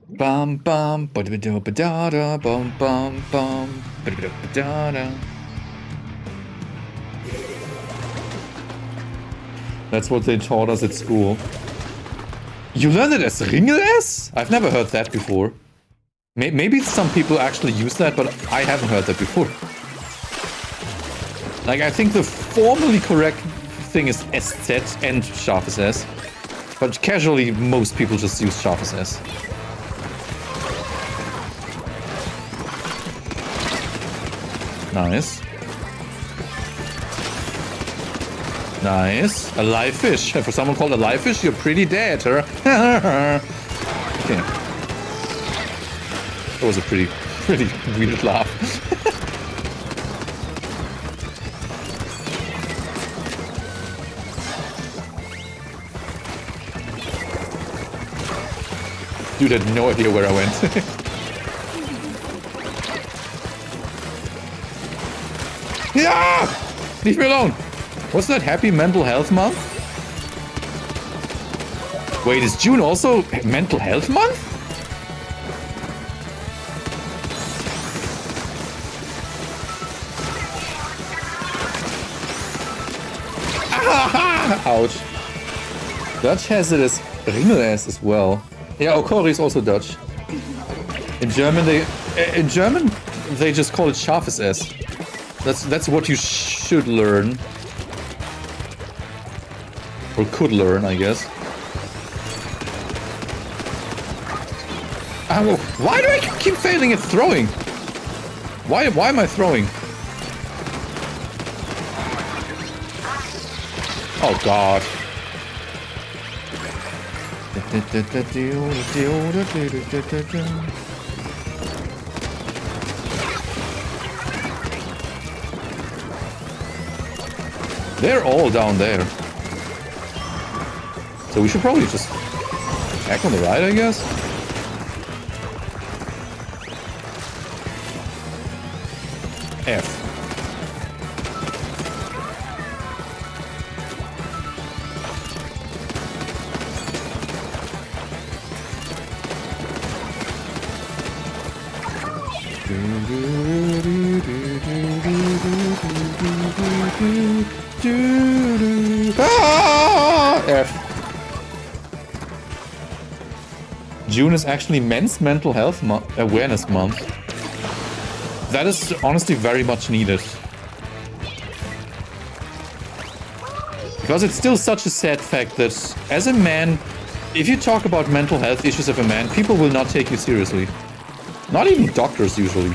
Bum bum ba da da bum bum bum ba da. That's what they taught us at school. You learned it as Ringel S? I've never heard that before. Maybe some people actually use that, but I haven't heard that before. Like, I think the formally correct thing is SZ and scharfes S. But casually, most people just use scharfes S. Nice. Nice. A live fish. For someone called a live fish, you're pretty dead, huh? Okay. That was a pretty weird laugh. Dude had no idea where I went. Yeah! Leave me alone! What's that, Happy Mental Health Month? Wait, is June also Mental Health Month? Ouch. Dutch has it as Ringel-S as well. Yeah, Okori is also Dutch. In German they just call it Scharfes S. That's what you should learn. Or could learn, I guess. Why do I keep failing at throwing? Why am I throwing? Oh god. They're all down there. So we should probably just attack on the right, I guess? F. Ah! F. June is actually Men's Mental Health Awareness Month. That is honestly very much needed. Because it's still such a sad fact that as a man, if you talk about mental health issues of a man, people will not take you seriously. Not even doctors usually.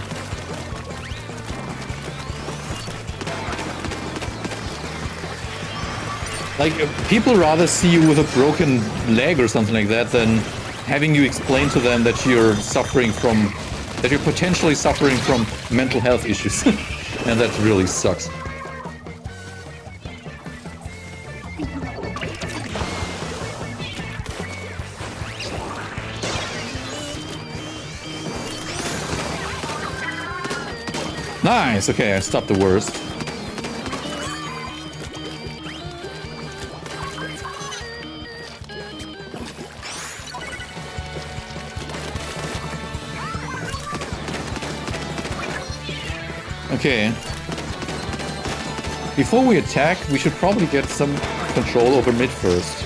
Like, people rather see you with a broken leg or something like that than having you explain to them that you're potentially suffering from mental health issues. And that really sucks. Nice, okay, I stopped the worst. Okay. Before we attack, we should probably get some control over mid first.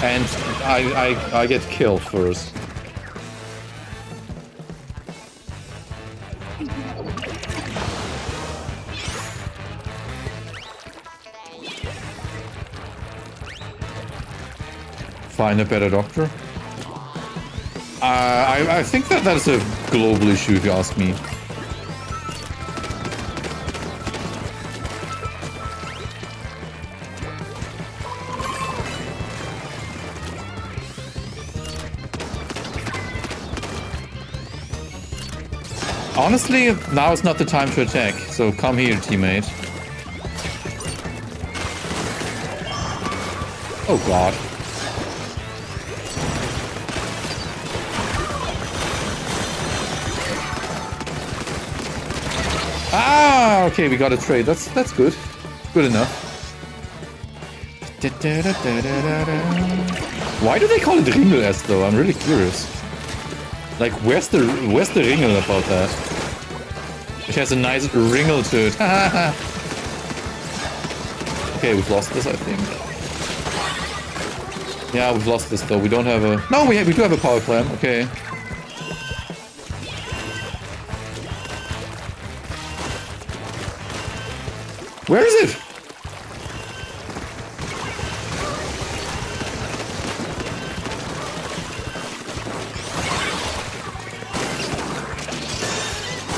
And I get killed first. Find a better doctor? I think that is a global issue, if you ask me. Honestly, now is not the time to attack, so come here, teammate. Oh god. Ah, okay, we got a trade. That's good. Good enough. Why do they call it Ringel-S though? I'm really curious. Like, where's the Ringel about that? It has a nice ringel to it. Okay, we've lost this, I think. Yeah, we've lost this though. We don't have a... No, we do have a power plant. Okay. Where is it?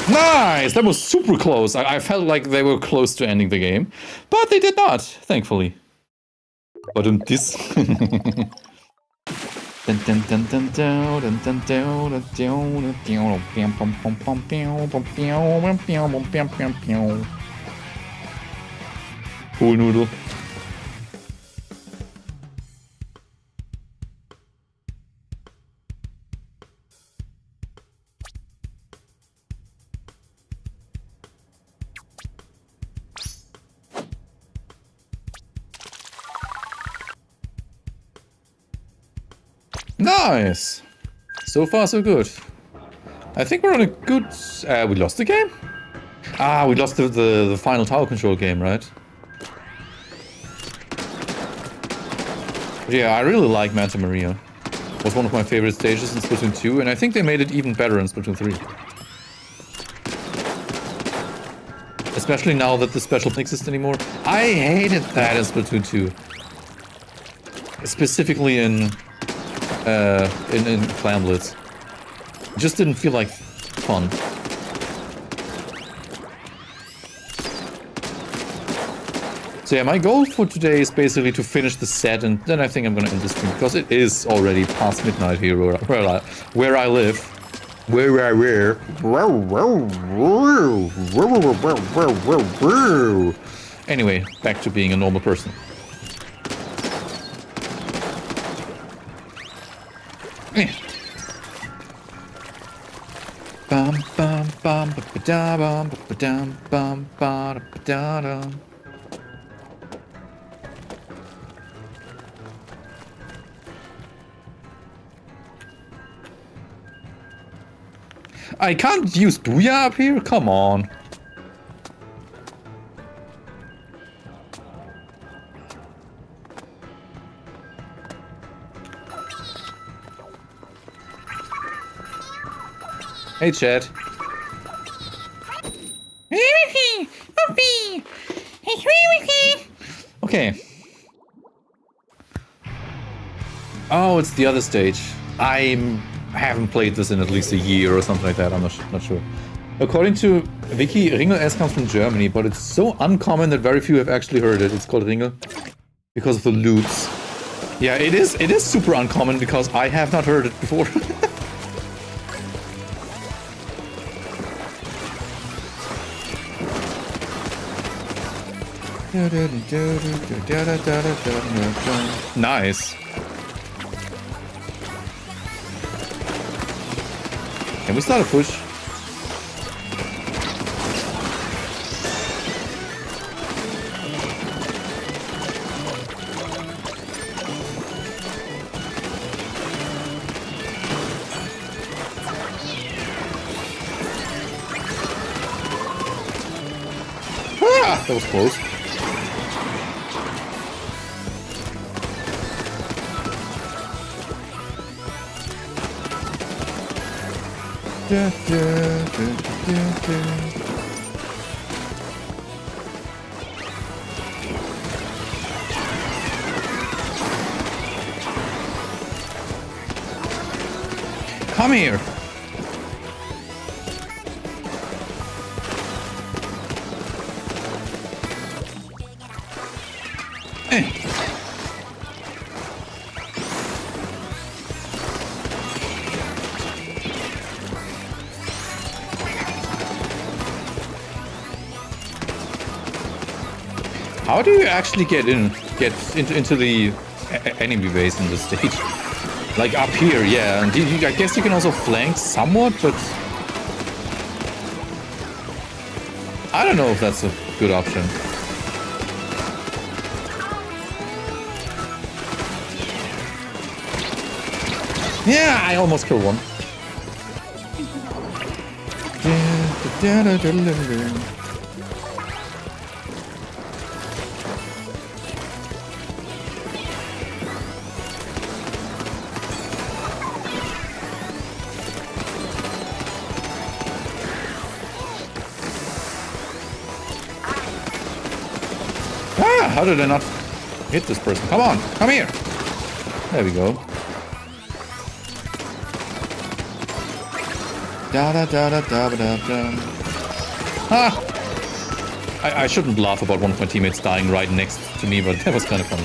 Nice! That was super close. I felt like they were close to ending the game. But they did not, thankfully. But this... Cool Noodle. Nice. So far, so good. I think we're on a good... we lost the game? Ah, we lost the final tower control game, right? Yeah, I really like Manta Maria. It was one of my favorite stages in Splatoon 2, and I think they made it even better in Splatoon 3. Especially now that the special doesn't exist anymore. I hated that in Splatoon 2. Specifically in Clan Blitz. It just didn't feel like fun. So yeah, my goal for today is basically to finish the set, and then I think I'm gonna end this stream, because it is already past midnight here where I live. Anyway, back to being a normal person. Bum bum bum ba da bum ba dum bum ba da dum. I can't use Booyah up here? Come on. Hey, Chad. Okay. Oh, it's the other stage. I haven't played this in at least a year or something like that. I'm not sure. According to Wiki, Ringel S comes from Germany, but it's so uncommon that very few have actually heard it. It's called Ringel because of the loops. Yeah, it is super uncommon because I have not heard it before. Nice. Can we start a push? Ah, that was close. Come here. How do you actually get into the enemy base in this stage? Like up here, yeah. And I guess you can also flank somewhat, but I don't know if that's a good option. Yeah, I almost killed one. How did I not hit this person? Come on, come here. There we go. Da da da da da da da. Ah! I shouldn't laugh about one of my teammates dying right next to me, but that was kind of funny.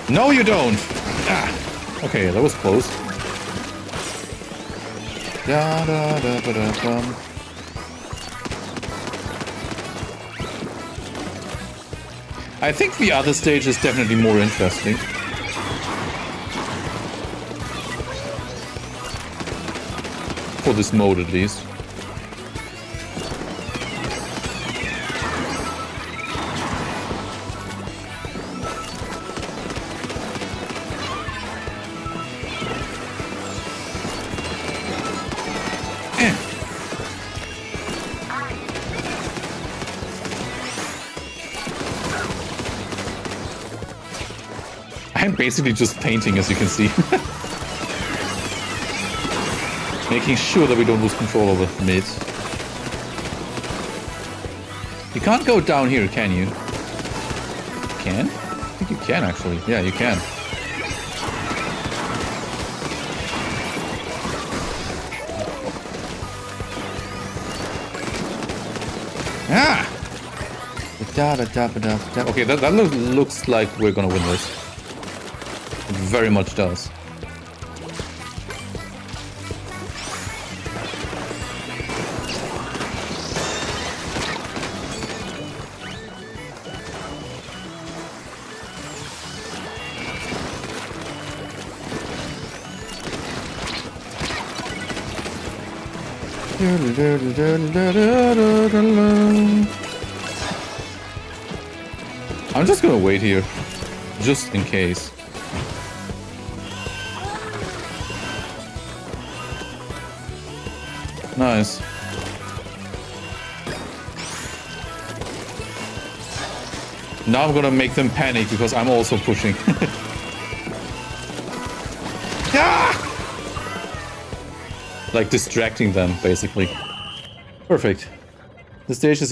No, you don't! Ah. Okay, that was close. Da da da da da dum. I think the other stage is definitely more interesting. For this mode, at least. I'm basically just painting, as you can see. Making sure that we don't lose control over mid. You can't go down here, can you? Can? I think you can, actually. Yeah, you can. Ah! Okay, that looks like we're gonna win this. It very much does. I'm just gonna wait here, just in case. Nice. Now I'm gonna make them panic because I'm also pushing. Ah! Like distracting them, basically. Perfect. The stage is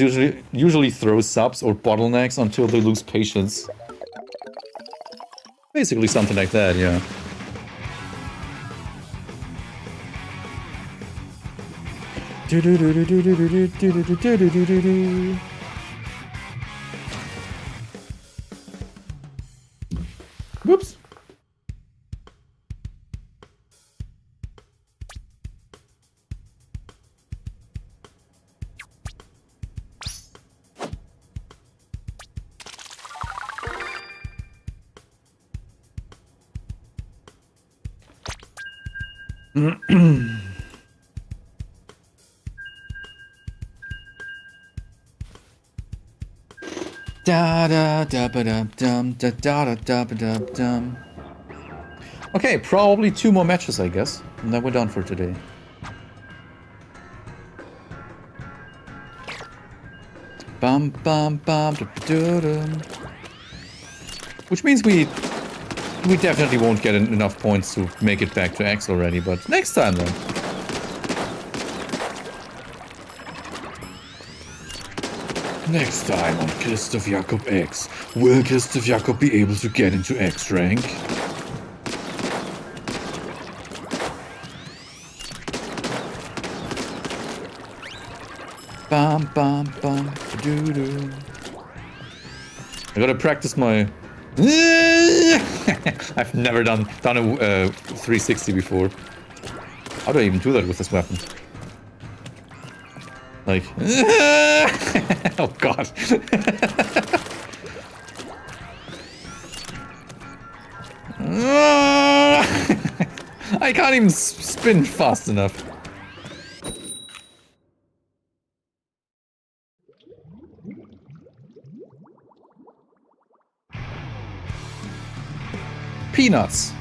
usually throws subs or bottlenecks until they lose patience. Basically something like that, yeah. Whoops. Okay, probably 2 more matches, I guess, and then we're done for today. Bum bum bum which means we definitely won't get enough points to make it back to X already, but next time then. Next time on Christoph Jakob X, will Christoph Jakob be able to get into X rank? Bum bum bum doo doo. I gotta practice my. I've never done a 360 before. How do I even do that with this weapon? Like, oh god. I can't even spin fast enough. Peanuts.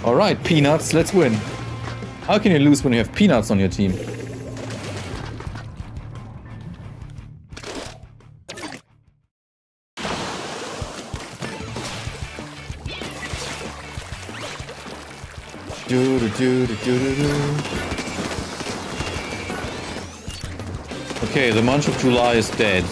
Alright, Peanuts, let's win. How can you lose when you have Peanuts on your team? Okay, the month of July is dead.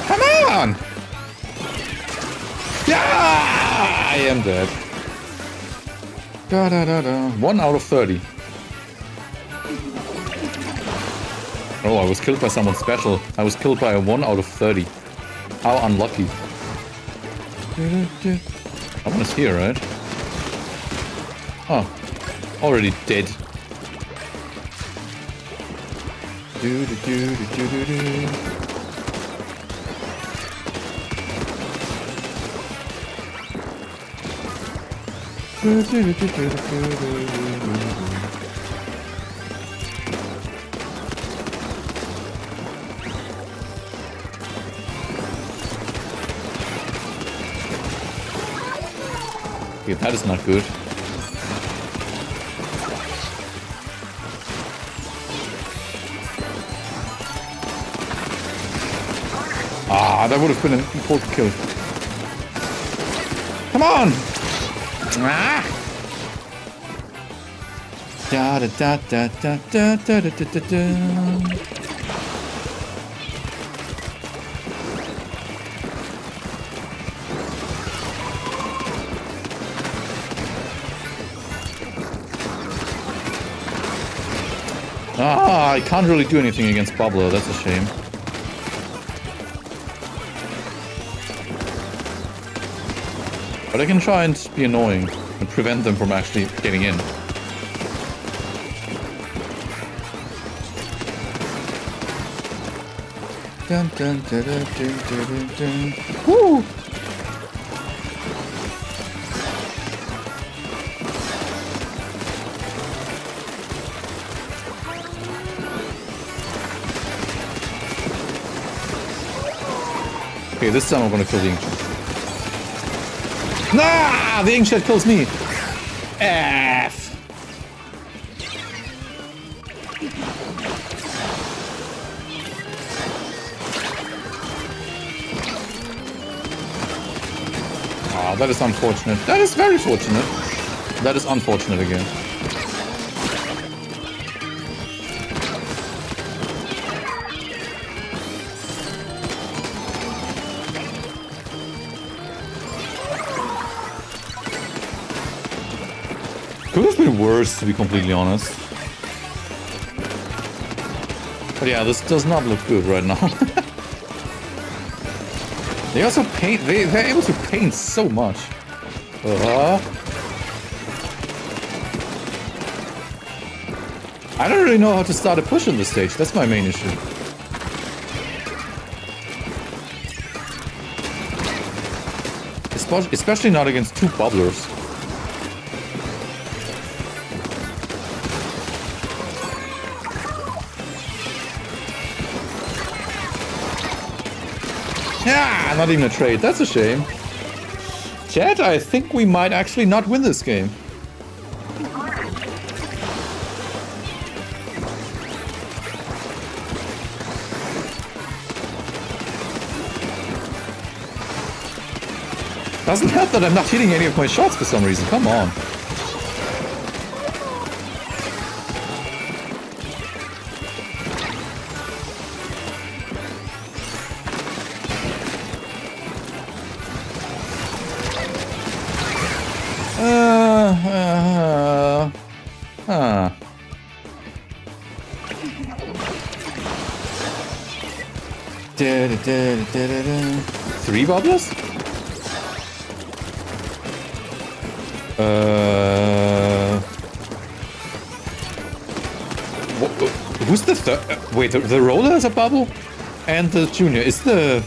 Come on! Yeah! I am dead. Da da da da. 1 out of 30. Oh, I was killed by someone special. I was killed by a 1 out of 30. How unlucky. Someone is here, right? Oh. Already dead. Do do do do do do do. Okay, that is not good. Ah, that would have been an important kill. Come on! Ah! Da da da da da da da da da da. Ah, I can't really do anything against Bubbler, that's a shame. But I can try and be annoying and prevent them from actually getting in. Dun, dun, dun, dun, dun, dun, dun. Woo! Okay, this time I'm gonna kill the Inkjet. Nah! The Inkjet kills me! F! Ah, that is unfortunate. That is very fortunate. That is unfortunate again. Could have been worse, to be completely honest. But yeah, this does not look good right now. They also paint, they're able to paint so much. I don't really know how to start a push on this stage, that's my main issue. Especially not against two bubblers. Yeah, not even a trade. That's a shame. Chat, I think we might actually not win this game. Doesn't help that I'm not hitting any of my shots for some reason. Come on. Three bubblers? Who's the third? Wait, the roller has a bubble? And the junior. Is the...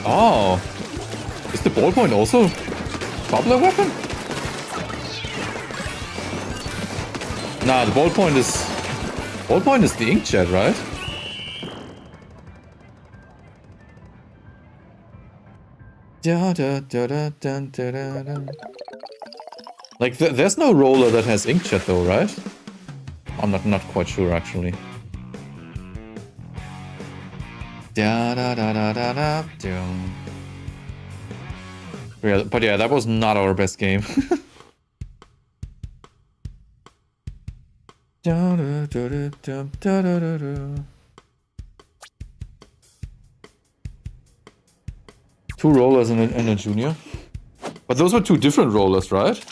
Oh. Is the ballpoint also bubbler weapon? Nah, the ballpoint is... Ballpoint is the inkjet, right? Like, there's no roller that has inkjet though, right? I'm not quite sure, actually. Yeah, but yeah, that was not our best game. 2 rollers and a junior. But those were 2 different rollers, right?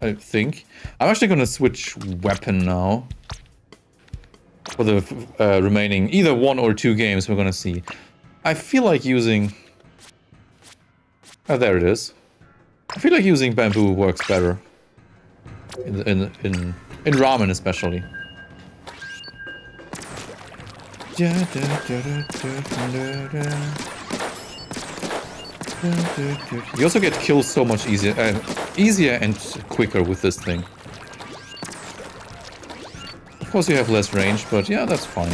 I think. I'm actually gonna switch weapon now. For the remaining either 1 or 2 games we're gonna see. I feel like using... Oh, there it is. I feel like using bamboo works better. In ramen especially. You also get kills so much easier and quicker with this thing. Of course you have less range, but yeah, that's fine.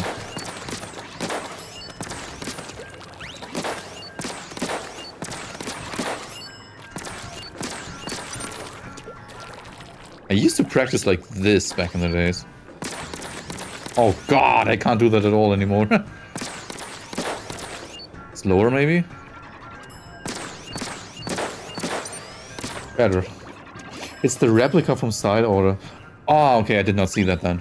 I used to practice like this back in the days. Oh god, I can't do that at all anymore. Slower maybe? Better. It's the replica from side order. Oh, okay, I did not see that then.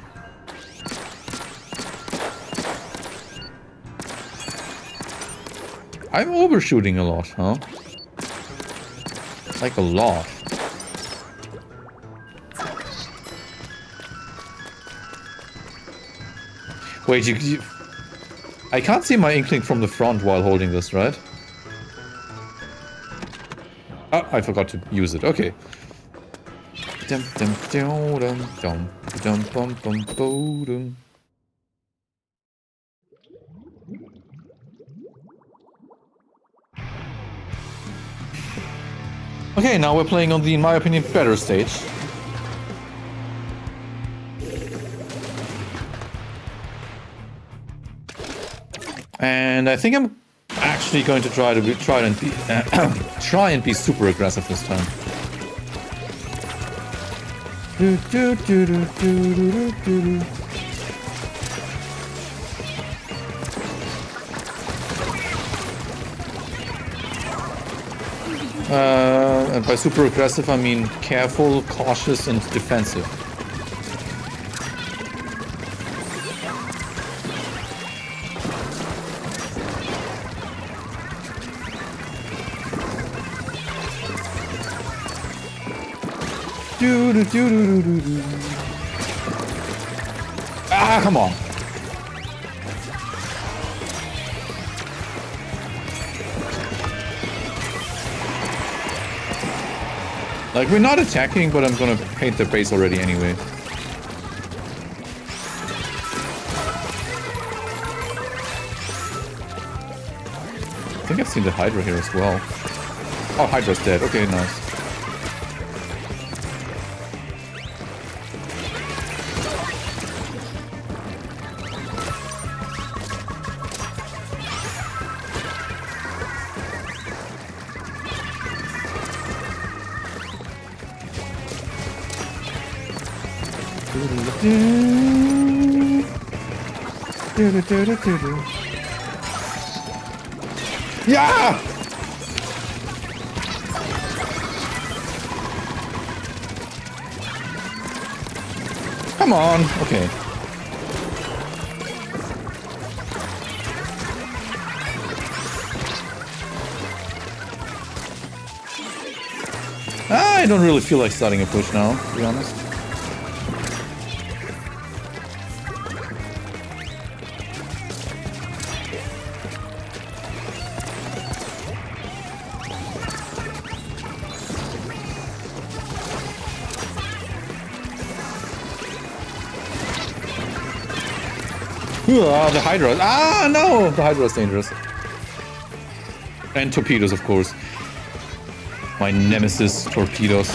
I'm overshooting a lot, huh? Like a lot. Wait, you... I can't see my inkling from the front while holding this, right? Oh, I forgot to use it. Okay. Okay, now we're playing on the, in my opinion, better stage. And I think I'm actually going to try and be super aggressive this time. And by super aggressive, I mean careful, cautious, and defensive. Ah, come on. Like, we're not attacking, but I'm gonna paint the base already anyway. I think I've seen the Hydra here as well. Oh, Hydra's dead. Okay, nice. Yeah! Come on. Okay. I don't really feel like starting a push now, to be honest. The Hydra. Ah, no! The Hydra is dangerous. And torpedoes, of course. My nemesis, torpedoes.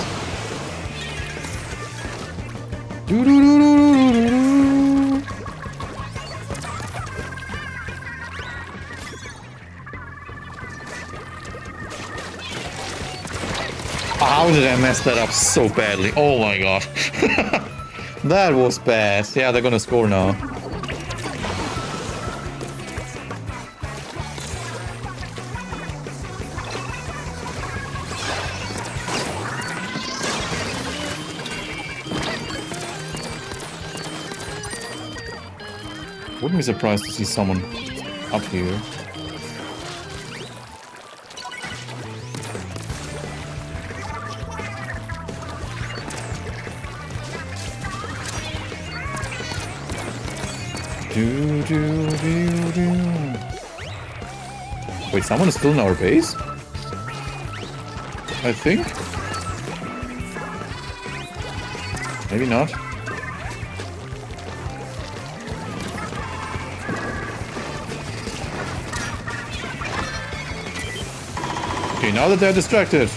How did I mess that up so badly? Oh my god. That was bad. Yeah, they're gonna score now. Wouldn't be surprised to see someone up here. Do, do, do, do. Wait, someone is still in our base? I think. Maybe not. Okay, now that they're distracted,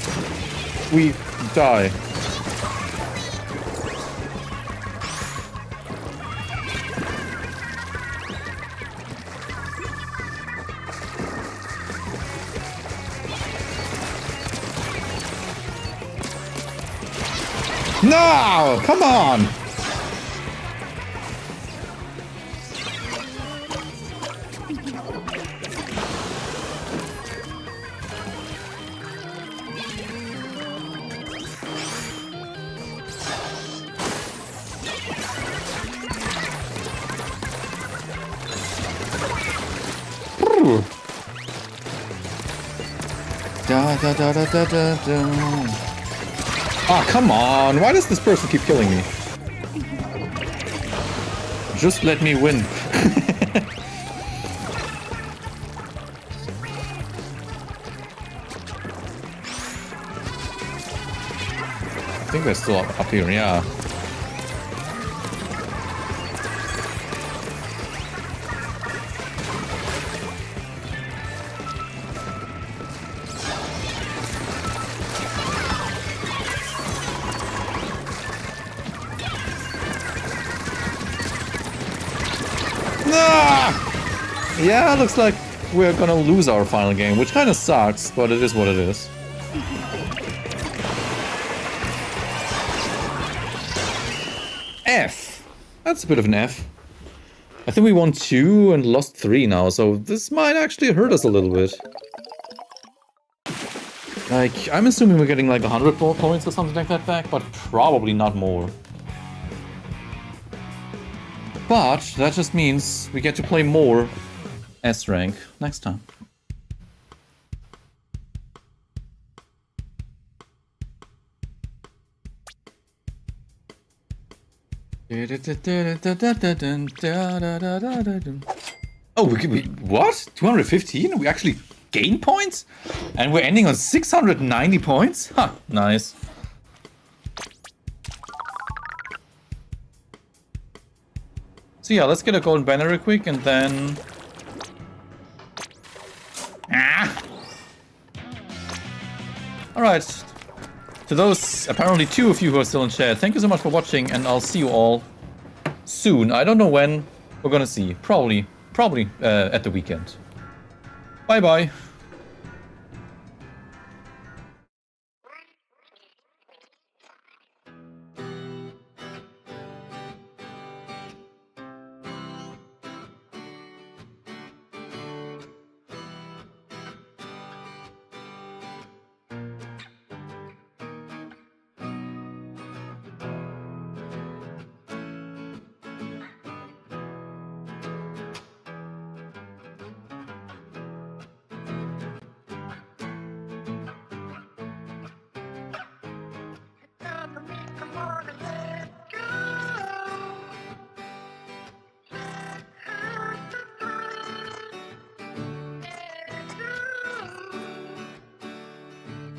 we die. No! Come on! Da da da da da da da. Ah, come on! Why does this person keep killing me? Just let me win. I think they're still up here, yeah. Yeah, looks like we're gonna lose our final game, which kind of sucks, but it is what it is. F. That's a bit of an F. I think we won 2 and lost 3 now, so this might actually hurt us a little bit. Like, I'm assuming we're getting like 100 points or something like that back, but probably not more. But that just means we get to play more S rank next time. Oh, we what? 215? We actually gain points? And we're ending on 690 points? Huh, nice. So yeah, let's get a golden banner real quick and then... Alright. To those, apparently 2 of you who are still in chat, thank you so much for watching, and I'll see you all soon. I don't know when. We're gonna see. Probably at the weekend. Bye bye.